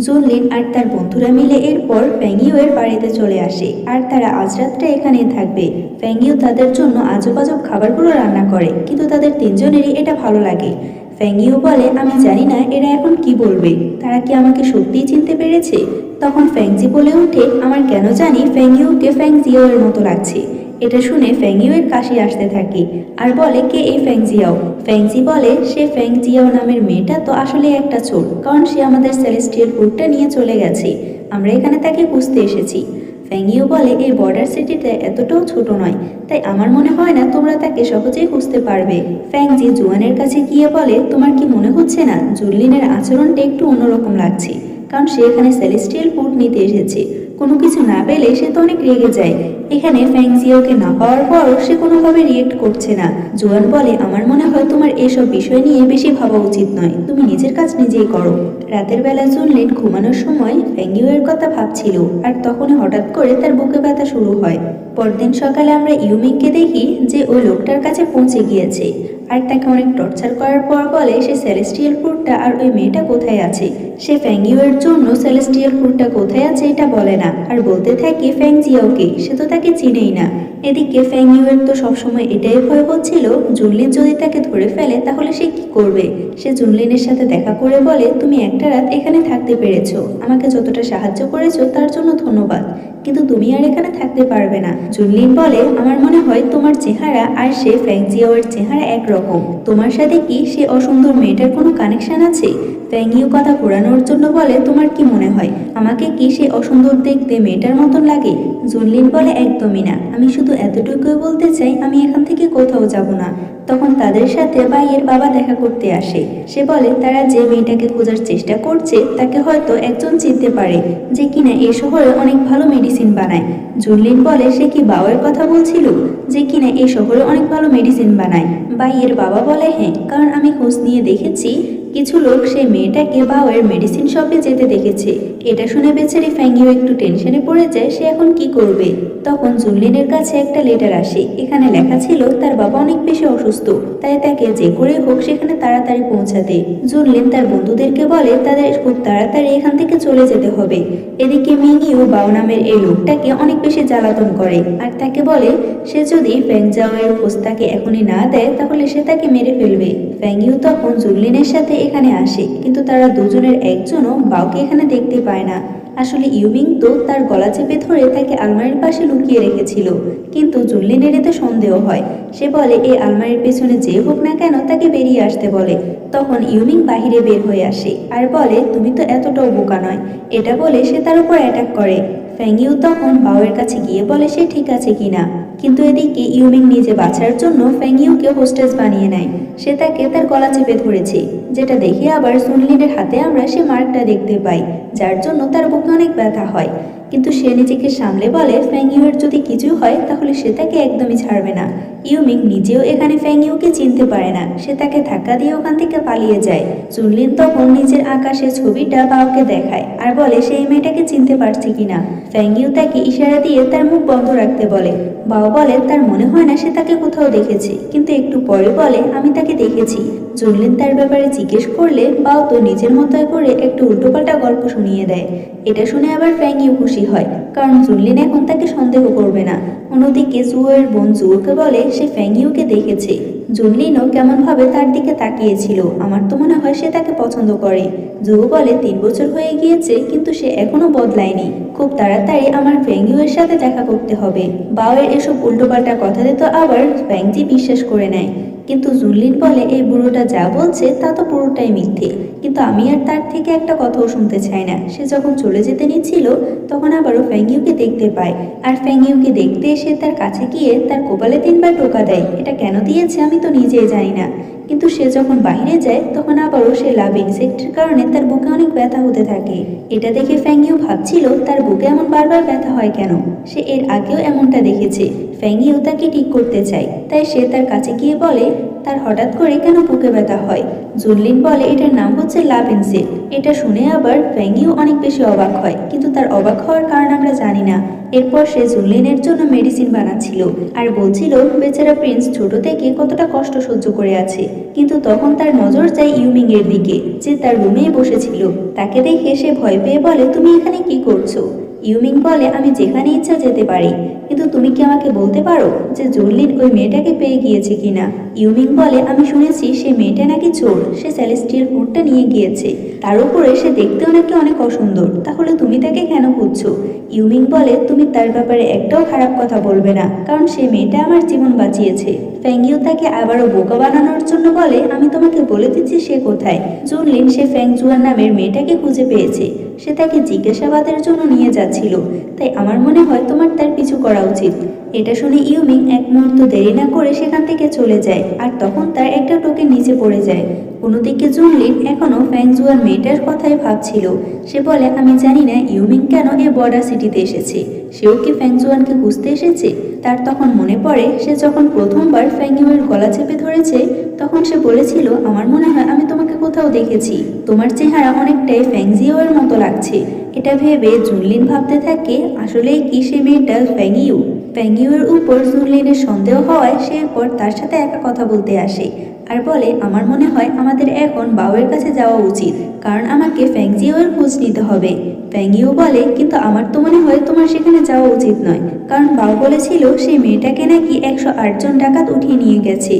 জুনলিন আর তার বন্ধুরা মিলে এরপর ফ্যাংইউয়ের বাড়িতে চলে আসে আর তারা আজ রাতটা এখানেই থাকবে। ফ্যাংইউ তাদের জন্য আজব আজব খাবারগুলো রান্না করে, কিন্তু তাদের তিনজনেরই এটা ভালো লাগে। ফ্যাংইউ বলে, আমি জানি না এরা এখন কি বলবে, তারা কি আমাকে সত্যিই চিনতে পেরেছে। তখন ফ্যাংজি বলে ওঠে, আমার কেন জানি ফ্যাংইউকে ফ্যাংজিওর মতো লাগছে। এটা শুনে ফ্যাংইউয়ের কাশি আসতে থাকে আর বলে, কে এই ফ্যাংজিয়াও। ফ্যাংজি বলে, সে ফ্যাংজিয়াও নামের মেয়েটা তো আসলে একটা চোর, কারণ সে আমাদের সেলেস্টিয়াল ফুডটা নিয়ে চলে গেছে। আমরা এখানে তাকে খুঁজতে এসেছি। ফ্যাংইউ বলে, এই বর্ডার সিটিটা এতটাও ছোট নয়, তাই আমার মনে হয় না তোমরা তাকে সহজেই খুঁজতে পারবে। ফ্যাংজি জুয়ানের কাছে গিয়ে বলে, তোমার কি মনে হচ্ছে না জুনলিনের আচরণটা একটু অন্যরকম লাগছে, কারণ সে এখানে সেলেস্টিয়াল ফুড নিতে এসেছে। কোনো কিছু না পেলে সে তো অনেক রেগে যায়। এখানে ফ্যাং জিয়াওকে না পাওয়ার পরও সে কোনোভাবে রিয়েক্ট করছে না। জুয়ান বলে, আমার মনে হয় তোমার এসব বিষয় নিয়ে বেশি ভাবা উচিত নয়, তুমি নিজের কাজ নিজেই করো। রাতের বেলা জুনলিন ঘুমানোর সময় ফ্যাং ইউয়ের কথা ভাবছিল, আর তখনই হঠাৎ করে তার বুকে ব্যথা শুরু হয়। পরদিন সকালে আমরা ইউমিংকে দেখি যে ওই লোকটার কাছে পৌঁছে গিয়েছে, আর তাকে অনেক টর্চার করার পর বলে সে সেলেস্টিয়াল ফ্রুটটা আর ওই মেয়েটা কোথায় আছে। সে ফ্যাং ইউয়ের জন্য সেলেস্টিয়াল ফ্রুটটা কোথায় আছে এটা বলে না, আর বলতে থাকে ফ্যাং জিয়াওকে, সে তো তাকে চিনেই না। এদিকে ফ্যাং ইউয়ের তো সবসময় এটাই ভয় হচ্ছিল জুনলিন যদি তাকে ধরে ফেলে তাহলে সে কি করবে। সে জুনলিনের সাথে দেখা করে বলে, তুমি একটা রাত এখানে থাকতে পেরেছো, আমাকে যতটা সাহায্য করেছো তার জন্য ধন্যবাদ, কিন্তু তুমি আর এখানে থাকতে পারবে না। জুনলিন বলে, আমার মনে হয় তোমার চেহারা আর সে ফ্যাং জিয়াওয়ের চেহারা একরকম, তোমার সাথে কি সে অসুন্দর মেয়েটার কোনো কানেকশন আছে? ফ্যাং ইউ কথা ঘোরানোর জন্য বলে, তোমার কি মনে হয় আমাকে কি সে অসুন্দর দেখতে মেয়েটার মতন লাগে? জুনলিন বলে, একদমই না, আমি শুধু এতটুকুই বলতে চাই আমি এখান থেকে কোথাও যাব না। তখন তাদের সাথে বাইয়ের বাবা দেখা করতে আসে। সে বলে তারা যে মেয়েটাকে খোঁজার চেষ্টা করছে তাকে হয়তো একজন চিনতে পারে, যে কিনা এই শহরে অনেক ভালো মেডিসিন বানায়। জুনলিন বলে, সে কি বাওয়ের কথা বলছিল, যে কিনা এই শহরে অনেক ভালো মেডিসিন বানায়? বাইয়ের বাবা বলে, হ্যাঁ, কারণ আমি খোঁজ নিয়ে দেখেছি কিছু লোক সেই মেয়েটাকে বাওয়ের মেডিসিন শপে যেতে দেখেছে। এটা শুনে বেচারি ফ্যাং ইউ একটু টেনশনে পড়ে যায়, সে এখন কি করবে। তখন জুনলিনের কাছে একটা লেটার আসে, এখানে লেখা ছিল তার বাবা অনেক বেশি অসুস্থ, তাই তাকে যে করে হোক সেখানে তাড়াতাড়ি পৌঁছাতে। জুনলিন তার বন্ধুদেরকে বলে তাদের খুব তাড়াতাড়ি এখান থেকে চলে যেতে হবে। এদিকে মিংইউ বাও নামের এই লোকটাকে অনেক বেশি জ্বালাতন করে, আর তাকে বলে সে যদি ফ্যাং জাওয়ের খোঁজ তাকে এখনই না দেয় তাহলে সে তাকে মেরে ফেলবে। ফ্যাং ইউ তখন জুনলিনের সাথে এখানে আসে, কিন্তু তারা দুজনের একজনও বাওকে এখানে দেখতে পায় না। আসলে ইউমিং তো তার গলা চেপে ধরে তাকে আলমারির পাশে লুকিয়ে রেখেছিল, কিন্তু জুনলিনের এতে সন্দেহ হয়। সে বলে এই আলমারির পেছনে যে হোক না কেন তাকে বেরিয়ে আসতে বলে। তখন ইউমিং বাহিরে বের হয়ে আসে আর বলে, তুমি তো এতটাও বোকা নয়। এটা বলে সে তার উপর অ্যাটাক করে। ফ্যাং ইউ তখন বাওয়ের কাছে গিয়ে বলে সে ঠিক আছে কিনা, কিন্তু এদিকে ইউমিং নিজে বাঁচার জন্য ফ্যাং ইউকে হোস্টেজ বানিয়ে নেয়। সে তাকে তার গলা চেপে ধরেছে, যেটা দেখে আবার জুনলিনের হাতে আমরা সে মার্কটা দেখতে পাই, যার জন্য তার বুকে অনেক ব্যথা হয়। কিন্তু সে নিজেকে সামলে বলে ফ্যাং ইউয়ের যদি কিছু হয় তাহলে সে তাকে একদমই ছাড়বে না। ইউমিং নিজেও এখানে ফ্যাং ইউকে চিনতে পারে না, সে তাকে ধাক্কা দিয়ে ওখান থেকে পালিয়ে যায়। জুনলিন তখন নিজের আকাশে ছবিটা বাওকে দেখায় আর বলে সে এই মেয়েটাকে চিনতে পারছে কিনা। ফ্যাং ইউ তাকে ইশারা দিয়ে তার মুখ বন্ধ রাখতে বলে। বাও বলে তার মনে হয় না সে তাকে কোথাও দেখেছে, কিন্তু একটু পরে বলে আমি তাকে দেখেছি। জুনলিন তার ব্যাপারে জিজ্ঞেস করলে বাও তো নিজের মতো করে একটু উল্টোপাল্টা গল্প শুনিয়ে দেয়। এটা শুনে আবার ফ্যাং ইউ খুশি হয়, কারণ জুনলিন এখন তাকে সন্দেহ করবে না। অন্যদিকে জুয়োর বোন জুয়োকে বলে সে ফ্যাং ইউকে দেখেছে। জুনলিনও কেমনভাবে তার দিকে তাকিয়েছিল, আমার তো মনে হয় সে তাকে পছন্দ করে। জুয়ো বলে 3 বছর হয়ে গিয়েছে কিন্তু সে এখনো বদলায়নি, খুব তাড়াতাড়ি আমার ফ্যাং ইউয়ের সাথে দেখা করতে হবে। বাওয়ের এসব উল্টোপাল্টা কথাতে তো আবার ফ্যাংজি বিশ্বাস করে নেয়, কিন্তু জুনলিন বলে এই বুড়োটা যা বলছে তা তো পুরোটাই মিথ্যে, কিন্তু আমি আর তার থেকে একটা কথাও শুনতে চাই না। সে যখন চলে যেতে নিচ্ছিল তখন আবারও ফ্যাং ইউকে দেখতে পায়, আর ফ্যাং ইউকে দেখতে এসে তার কাছে গিয়ে তার কপালে 3বার টোকা দেয়। এটা কেন দিয়েছে আমি তো নিজেই জানি না, কিন্তু সে যখন বাইরে যায় তখন আবারও সে লাভ ইনসেক্টের কারণে তার বুকে অনেক ব্যথা হতে থাকে। এটা দেখে ফ্যাং ইউ ভাবছিল তার বুকে এমন বারবার ব্যথা হয় কেন, সে এর আগেও এমনটা দেখেছে। ফ্যাং ইউ তাকে ঠিক করতে চায়, তাই সে তার কাছে গিয়ে বলে তার হঠাৎ করে কেন বুকে ব্যথা হয়। জুনলিন বলে এটার নাম হচ্ছে লাভ ইনসেক্ট। এটা শুনে আবার ফ্যাং ইউ অনেক বেশি অবাক হয়, কিন্তু তার অবাক হওয়ার কারণ আমরা জানি না। এরপর সে জুনলিনের জন্য মেডিসিন বানাচ্ছিল আর বলছিল বেচারা প্রিন্স ছোট থেকে কতটা কষ্ট সহ্য করে আছে। কিন্তু তখন তার নজর যায় ইউমিং এর দিকে, যে তার রুমেই বসেছিল। তাকে দেখে সে ভয় পেয়ে বলে তুমি এখানে কি করছো? ইউমিং বলে আমি যেখানে ইচ্ছা যেতে পারি, কিন্তু তুমি কি আমাকে বলতে পারো যে জুনলিন ওই মেয়েটাকে পেয়ে গিয়েছে কিনা? ইউমিং বলে আমি শুনেছি সে মেয়েটা নাকি চোর, সে সেলেস্টিয়াল ফ্রুটটা নিয়ে গিয়েছে, তার উপরে সে দেখতেও নাকি অনেক অসুন্দর, তাহলে তুমি তাকে কেন খুঁজছো? ইউমিং বলে তুমি তার ব্যাপারে একটাও খারাপ কথা বলবে না, কারণ সে মেয়েটা আমার জীবন বাঁচিয়েছে। ফ্যাং ইউ তাকে আবারও বোকা বানানোর জন্য বলে আমি তোমাকে বলে দিচ্ছি সে কোথায়। জুনলিন সে ফ্যাং জুয়ান নামের মেয়েটাকে খুঁজে পেয়েছে, সে তাকে জিজ্ঞাসাবাদের জন্য নিয়ে যাচ্ছে। যাচ্ছিল, তাই আমার মনে হয় তোমার তার পিছু করা উচিত। এটা শুনে ইউমিং এক মুহূর্ত দেরি না করে সেখান থেকে চলে যায়, আর তখন তার একটা টোকেন নিচে পড়ে যায়। অন্যদিকে জুনলিন এখনো ফ্যাংজুয়ার মেয়েটার কথাই ভাবছিল। সে বলে, আমি জানি না ইউমিং কেন এ বর্ডার সিটিতে এসেছে। সেও কি ফ্যাংজুয়ানকে খুঁজতে এসেছে? তার তখন মনে পড়ে সে যখন প্রথমবার ফ্যাংইউয়ের গলা চেপে ধরেছে, তখন সে বলেছিল, আমার মনে হয় আমি তোমাকে কোথাও দেখেছি, তোমার চেহারা অনেকটাই ফ্যাংজিওয়ের মতো লাগছে। এটা ভেবে জুনলিন ভাবতে থাকে, আসলেই কি সে মেয়েটা ফ্যাংইউ? ফ্যাংইউয়ের উপর জুনলিনের সন্দেহ হওয়ায় সে এরপর তার সাথে একা কথা বলতে আসে আর বলে, আমার মনে হয় আমাদের এখন বাউয়ের কাছে যাওয়া উচিত, কারণ আমাকে ফ্যাংজিওয়ের খোঁজ নিতে হবে। ফ্যাংইউ বলে, কিন্তু আমার তো মনে হয় তোমার সেখানে যাওয়া উচিত নয়, কারণ বাউ বলেছিল সেই মেয়েটাকে নাকি 108 জন ডাকাত উঠিয়ে নিয়ে গেছে,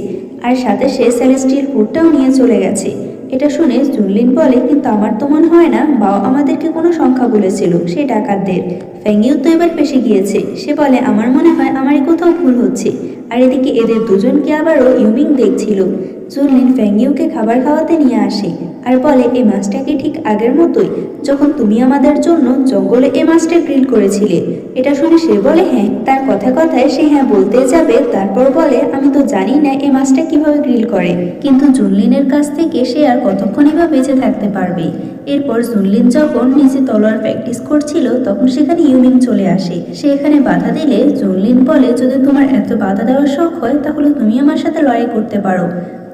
আর সাথে সে সেলেস্টিয়াল ফুডটাও নিয়ে চলে গেছে। এটা শুনে জুনলিন বলে, কিন্তু আমার তো মনে হয় না বাও আমাদেরকে কোনো সংখ্যা বলেছিল সেই ডাকাতদের। ফ্যাংইউ তো এবার ফেসে গিয়েছে। সে বলে, আমার মনে হয় আমারই কোথাও ভুল হচ্ছে। আর এদিকে এদের দুজনকে আবারও ইউমিং দেখছিল। জুনলিন ফ্যাংইউকে খাবার খাওয়াতে নিয়ে আসে আর বলে, এই মাছটাকে ঠিক আগের মতোই, যখন তুমি আমাদের জন্য জঙ্গলে এই মাছটা গ্রিল করেছিলে। এটা শুনে সে বলে, হ্যাঁ। তার কথায় কথায় সে হ্যাঁ বলতে যাবে, তারপর বলে, আমি তো জানি না এই মাছটা কিভাবে গ্রিল করে। কিন্তু জুনলিনের কাছ থেকে সে আর কতক্ষণই বা বেঁচে থাকতে পারবে। এরপর জুনলিন যখন নিজে তলোয়ার প্র্যাকটিস করছিল, তখন সেখানে ইউমিং চলে আসে। সে এখানে বাধা দিলে জুনলিন বলে, যদি তোমার এত বাধা দেওয়ার শখ হয় তাহলে তুমি আমার সাথে লড়াই করতে পারো।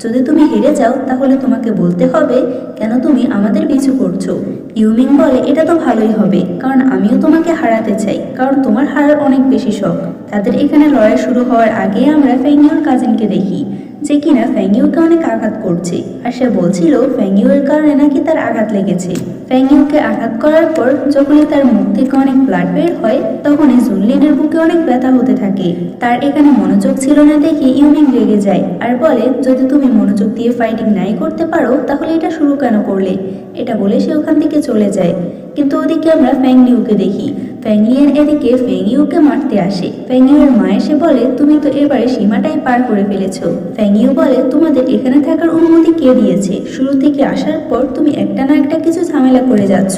যদি তুমি হেরে যাও তাহলে তোমাকে বলতে হবে কেন তুমি আমাদের পিছু করছো। ইউমিং বলে, এটা তো ভালোই হবে, কারণ আমিও তোমাকে হারাতে চাই, কারণ তোমার হারার অনেক বেশি শখ। তাদের এখানে লড়াই শুরু হওয়ার আগে আমরা ফ্যাংইউর কাজিনকে দেখি, যে কিনা ফ্যাংইউকে অনেক আঘাত করছে, আর সে বলছিল ফ্যাংইউর কারণে নাকি তার আঘাত লেগেছে। ফ্যাংইউকে আঘাত করার পর যখনই তার মুখ থেকে অনেক ব্লাড বের হয়, তখনই জুনলিনের বুকে অনেক ব্যথা হতে থাকে। তার এখানে মনোযোগ ছিল না দেখে ইউমিং রেগে যায় আর বলে, যদি তুমি মনোযোগ দিয়ে ফাইটিং নাই করতে পারো তাহলে এটা শুরু কেন করলে? এটা বলে সে ওখান থেকে চলে যায়। কিন্তু ওদিকে আমরা ফ্যাংলিউকে দেখি। ফ্যাংলিয়ান এদিকে ফ্যাংইউকে মারতে আসে। ফ্যাংইউয়ের মা এসে বলে, তুমি তো এবারে সীমাটাই পার করে ফেলেছো। ফ্যাংইউ বলে, তোমাদের এখানে থাকার অনুমতি কে দিয়েছে? শুরু থেকে আসার পর তুমি একটা না একটা কিছু ঝামেলা করে যাচ্ছ।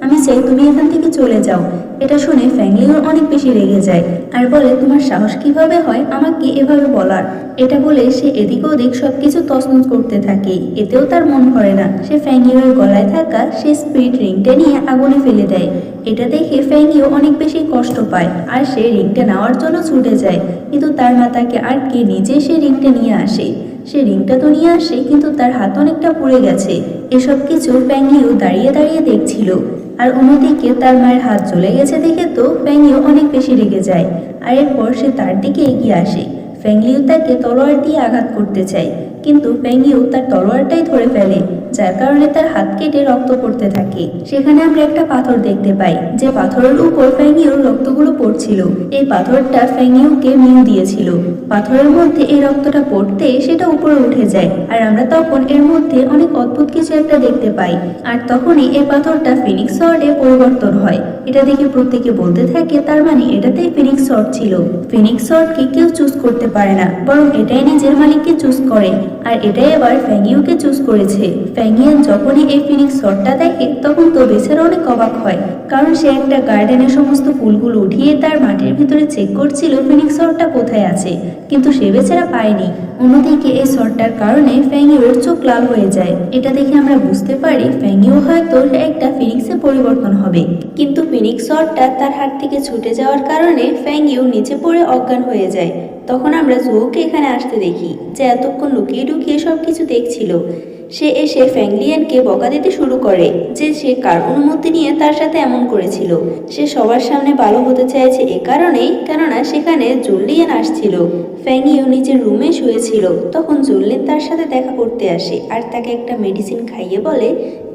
আমি চাই তুমি এখান থেকে চলে যাও। এটা শুনে ফ্যাংলিউ অনেক বেশি রেগে যায় আর বলে, তোমার সাহস কিভাবে হয় আমাকে এভাবে বলার? এটা বলে সে এদিক ওদিক সবকিছু তছনছ করতে থাকে। এতেও তার মন ভরে না। সে ফ্যাংইউয়ের গলায় থাকা সে স্পিড রিংটা নিয়ে আগুনে ফেলে দেয়। এটা দেখে ফ্যাংইউ অনেক বেশি কষ্ট পায় আর সে রিংটা নেওয়ার জন্য ছুটে যায়, কিন্তু তার মা তাকে আটকে নিজে সে রিংটা নিয়ে আসে। সে রিংটা তো নিয়ে আসে, কিন্তু তার হাত অনেকটা পুড়ে গেছে। এসব কিছু ফ্যাংইউ দাঁড়িয়ে দাঁড়িয়ে দেখছিল। আর অন্যদিকে তার মায়ের হাত জ্বলে গেছে দেখে তো ফ্যাংইউ অনেক বেশি রেগে যায়। আর এরপর সে তার দিকে এগিয়ে আসে। ফ্যাংইউ তাকে তলোয়ার দিয়ে আঘাত করতে চায়, কিন্তু ফ্যাংইউ তার তলোয়ারটাই ধরে ফেলে, যার কারণে তার হাত কেটে রক্ত পড়তে থাকে। সেখানে আমরা একটা পাথর দেখতে পাই, যে পাথরের উপর ফ্যাংইউর রক্তগুলো পড়ছিল। এই পাথরটা ফ্যাংইউকে মিউ দিয়েছিল। পাথরের মধ্যে এই রক্তটা পড়তে সেটা উপরে উঠে যায়, আর আমরা তখন এর মধ্যে অনেক অদ্ভুত কিছু একটা দেখতে পাই। আর তখনই এই পাথরটা ফিনিক্স সর্ডে পরিবর্তন হয়। এটা দেখে প্রত্যেকে বলতে থাকে, তার মানে এটাতেই ফিনিক্স সর্ড ছিল। ফিনিক্স সর্ডকে কেউ চুজ করতে পারে না, বরং এটাই নিজের মালিককে চুজ করে, আর এটাই এবার ফ্যাংইউকে চুজ করেছে। ফ্যাংইয়ান যখনই এই ফিনিক্স শটটা দেখে, তখন তো বেচারা অনেক অবাক হয়, কারণ সে একটা গার্ডেনের সমস্ত ফুলগুলো উঠিয়ে তার মাটির ভিতরে চেক করছিল ফিনিক্স শটটা কোথায় আছে, কিন্তু সে বেচারা পায়নি। অন্যদিকে এই শটটার কারণে ফ্যাংইউর চোখ লাল হয়ে যায়। এটা দেখে আমরা বুঝতে পারি ফ্যাংইউ হয়তো একটা ফিনিক্সে পরিবর্তন হবে, কিন্তু ফিনিক্স শটটা তার হাত থেকে ছুটে যাওয়ার কারণে ফ্যাংইউ নিচে পড়ে অজ্ঞান হয়ে যায়। তখন আমরা জুওকে এখানে আসতে দেখি, যে এতক্ষণ লুকিয়ে লুকিয়ে সবকিছু দেখছিল। সে এসে ফ্যাংলিয়ানকে বকা দিতে শুরু করে যে সে কার অনুমতি নিয়ে তার সাথে এমন করেছিল। সে সবার সামনে ভালো হতে চাইছে এ কারণেই, কেননা সেখানে জুলিয়ান আসছিল। ফ্যাংইউ নিজের রুমে শুয়েছিল, তখন জুলিয়ান তার সাথে দেখা করতে আসে আর তাকে একটা মেডিসিন খাইয়ে বলে,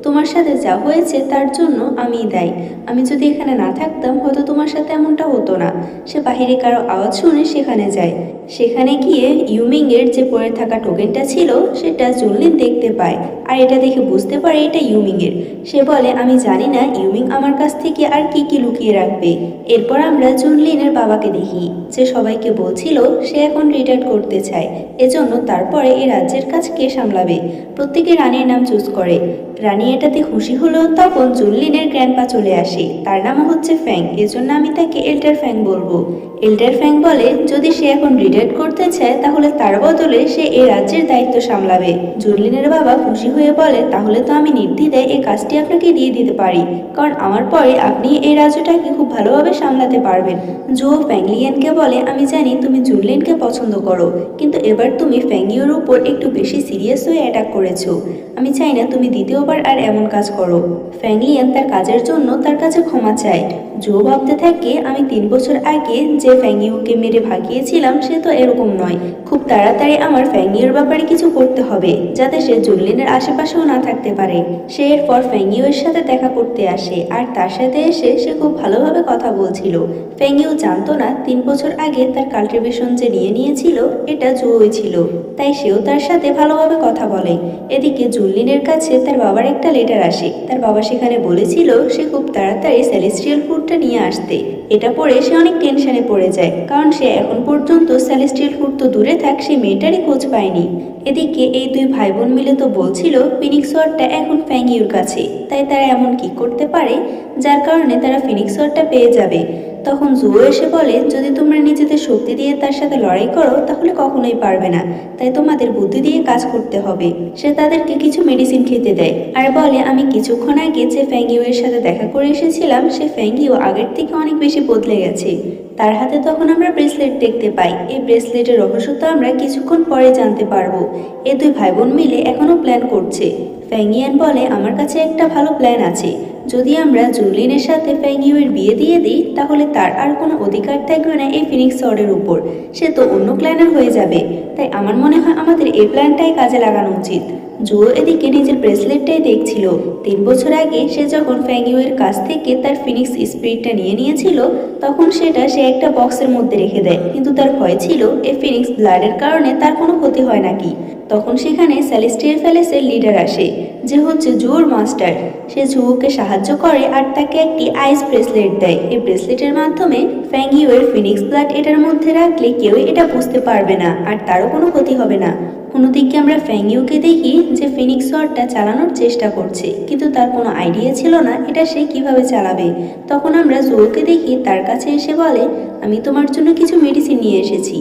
তোমার সাথে যা হয়েছে তার জন্য আমিই দায়ী। আমি যদি এখানে না থাকতাম হয়তো তোমার সাথে এমনটা হতো না। সে বাহিরে কারো আওয়াজ শুনে সেখানে যায়। সেখানে গিয়ে ইউমিং এর যে পড়ে থাকা টোকেনটা ছিল সেটা জুনলিন দেখতে পায়, আর এটা দেখে বুঝতে পারে এটা ইউমিং এর। সে বলে, আমি জানি না ইউমিং আমার কাছ থেকে আর কি কি লুকিয়ে রাখবে। এরপর আমরা জুনলিনের বাবাকে দেখি, যে সবাইকে বলছিল সে এখন রিটায়ার করতে চায়, এজন্য তারপরে এই রাজ্যের কাজ কে সামলাবে। প্রত্যেকে রানীর নাম চুজ করে। রানী এটাতে খুশি হলেও তখন জুনলিনের গ্র্যান্ডপা চলে আসে। তার নামও হচ্ছে ফ্যাং, এজন্য আমি তাকে এল্ডার ফ্যাং বলবো। এল্ডার ফ্যাং বলে যদি সে এখন রিটায়ার করতে চায় তাহলে তার বদলে সে এই রাজ্যের দায়িত্ব সামলাবে। জুনলিনের বাবা খুশি হয়ে বলে তাহলে তো আমি নির্দ্বিধায় এই কাজটি আপনাকে দিয়ে দিতে পারি, কারণ আমার পরে আপনি এই রাজ্যটাকে খুব ভালোভাবে সামলাতে পারবেন। জো ফ্যাংলিয়ানকে বলে আমি জানি তুমি জুনলিনকে পছন্দ করো, কিন্তু এবার তুমি ফ্যাংইওর উপর একটু বেশি সিরিয়াস হয়ে অ্যাটাক করেছো। আমি চাই না তুমি দ্বিতীয়বার আর এমন কাজ করো। ফ্যাংলিয়ান তার কাজের জন্য তার কাছে ক্ষমা চায়। জো ভাবতে থাকে আমি 3 বছর আগে যে ফ্যাংইওকে মেরে ভাগিয়েছিলাম সে তো এরকম নয়। খুব তাড়াতাড়ি আমার ফ্যাংইওর ব্যাপারে কিছু করতে হবে যাতে সে জুনলিনের আশেপাশেও না থাকতে পারে। সে এরপর ফ্যাংইওর সাথে দেখা করতে আসে আর তার সাথে এসে সে খুব ভালোভাবে কথা বলছিল। ফ্যাংইও জানতো না 3 বছর আগে তার কাল্টিভেশন যে নিয়েছিল এটা জুয়োই ছিল, তাই সেও তার সাথে ভালোভাবে কথা বলে। এদিকে জুনলিনের কাছে তার বাবার একটা লেটার আসে। তার বাবা সেখানে বলেছিল সে খুব তাড়াতাড়ি সেলেস্টিয়াল ফুডটা নিয়ে আসতে। এটা পড়ে সে অনেক টেনশনে পড়ে যায়, কারণ সে এখন পর্যন্ত সেলেস্টিয়াল ফুড তো দূরে থাক সে মেয়েটারই খোঁজ পায়নি। এদিকে এই দুই ভাই বোন মিলে তো বলছিল ফিনিক্স ওয়ার্ডটা এখন ফ্যাংইওর কাছে, তাই তারা এমন কি করতে পারে যার কারণে তারা ফিনিক্স ওয়ার্ডটা পেয়ে যাবে। তখন জুয়ো এসে বলে যদি তোমরা নিজেদের শক্তি দিয়ে তার সাথে লড়াই করো তাহলে কখনোই পারবে না, তাই তোমাদের বুদ্ধি দিয়ে কাজ করতে হবে। সে তাদেরকে কিছু মেডিসিন খেতে দেয় আর বলে আমি কিছুক্ষণ আগে যে ফ্যাংইও এর সাথে দেখা করে এসেছিলাম সে ফ্যাংইও আগের থেকে অনেক বেশি বদলে গেছে। তার হাতে তখন আমরা ব্রেসলেট দেখতে পাই। এই ব্রেসলেটের রহস্য তো আমরা কিছুক্ষণ পরে জানতে পারবো। এই দুই ভাই বোন মিলে এখনো প্ল্যান করছে। ফ্যাংইয়ান বলে আমার কাছে একটা ভালো প্ল্যান আছে, যদি আমরা জুনলিনের সাথে ফ্যাংইওর বিয়ে দিয়ে দিই তাহলে তার আর কোনো অধিকার থাকবে না এই ফিনিক্স ওয়ার্ডের উপর, সে তো অন্য ক্ল্যানের হয়ে যাবে। তাই আমার মনে হয় আমাদের এই প্ল্যানটাই কাজে লাগানো উচিত। জুয়ো এদিকে নিজের ব্রেসলেটটাই দেখছিল। 3 বছর আগে সে যখন ফ্যাংইওর কাছ থেকে তার ফিনিক্স স্পিরিটটা নিয়েছিল তখন সেটা সে একটা বক্সের মধ্যে রেখে দেয়, কিন্তু তার ভয় ছিল এই ফিনিক্স ব্লাডের কারণে তার কোনো ক্ষতি হয় নাকি। তখন সেখানে সেলেস্টিয়াল প্যালেসের লিডার আসে যে হচ্ছে জুয়োর মাস্টার। সে জুয়োকে সাহায্য করে আর তাকে একটি আইস ব্রেসলেট দেয়। এই ব্রেসলেটের মাধ্যমে ফ্যাংইওর ফিনিক্স ব্লাড এটার মধ্যে রাখলে কেউই এটা বুঝতে পারবে না আর তারও কোনো ক্ষতি হবে না। অন্যদিকে আমরা ফ্যাংইওকে দেখি যে ফিনিক্স ওয়ার্ডটা চালানোর চেষ্টা করছে, কিন্তু তার কোনো আইডিয়া ছিল না এটা সে কিভাবে চালাবে। তখন আমরা জুয়োকে দেখি তার কাছে এসে বলে আমি তোমার জন্য কিছু মেডিসিন নিয়ে এসেছি,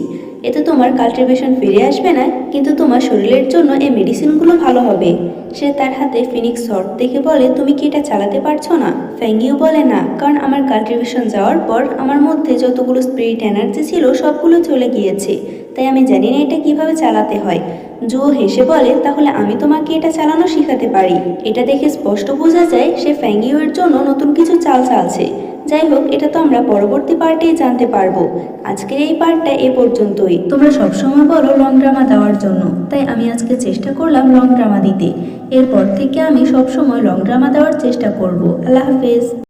এতে তোমার কাল্টিভেশন ফিরে আসবে না, কিন্তু তোমার শরীরের জন্য এই মেডিসিনগুলো ভালো হবে। সে তার হাতে ফিনিক্স শর্ট দেখে বলে তুমি কি এটা চালাতে পারছো না? ফ্যাংইও বলে না, কারণ আমার কাল্টিভেশন যাওয়ার পর আমার মধ্যে যতগুলো স্পিরিট এনার্জি ছিল সবগুলো চলে গিয়েছে, তাই আমি জানি না এটা কিভাবে চালাতে হয়। জুয়ো হেসে বলে তাহলে আমি তোমাকে এটা চালানো শেখাতে পারি। এটা দেখে স্পষ্ট বোঝা যায় সে ফ্যাংইওর জন্য নতুন কিছু চাল চালছে। যাই হোক এটা তো আমরা পরবর্তী পার্টেই জানতে পারবো। আজকের এই পার্টটা এ পর্যন্তই। তোমরা সবসময় বলো লং ড্রামা দেওয়ার জন্য, তাই আমি আজকে চেষ্টা করলাম লং ড্রামা দিতে। এরপর থেকে আমি সবসময় লং ড্রামা দেওয়ার চেষ্টা করব। আল্লাহ হাফেজ।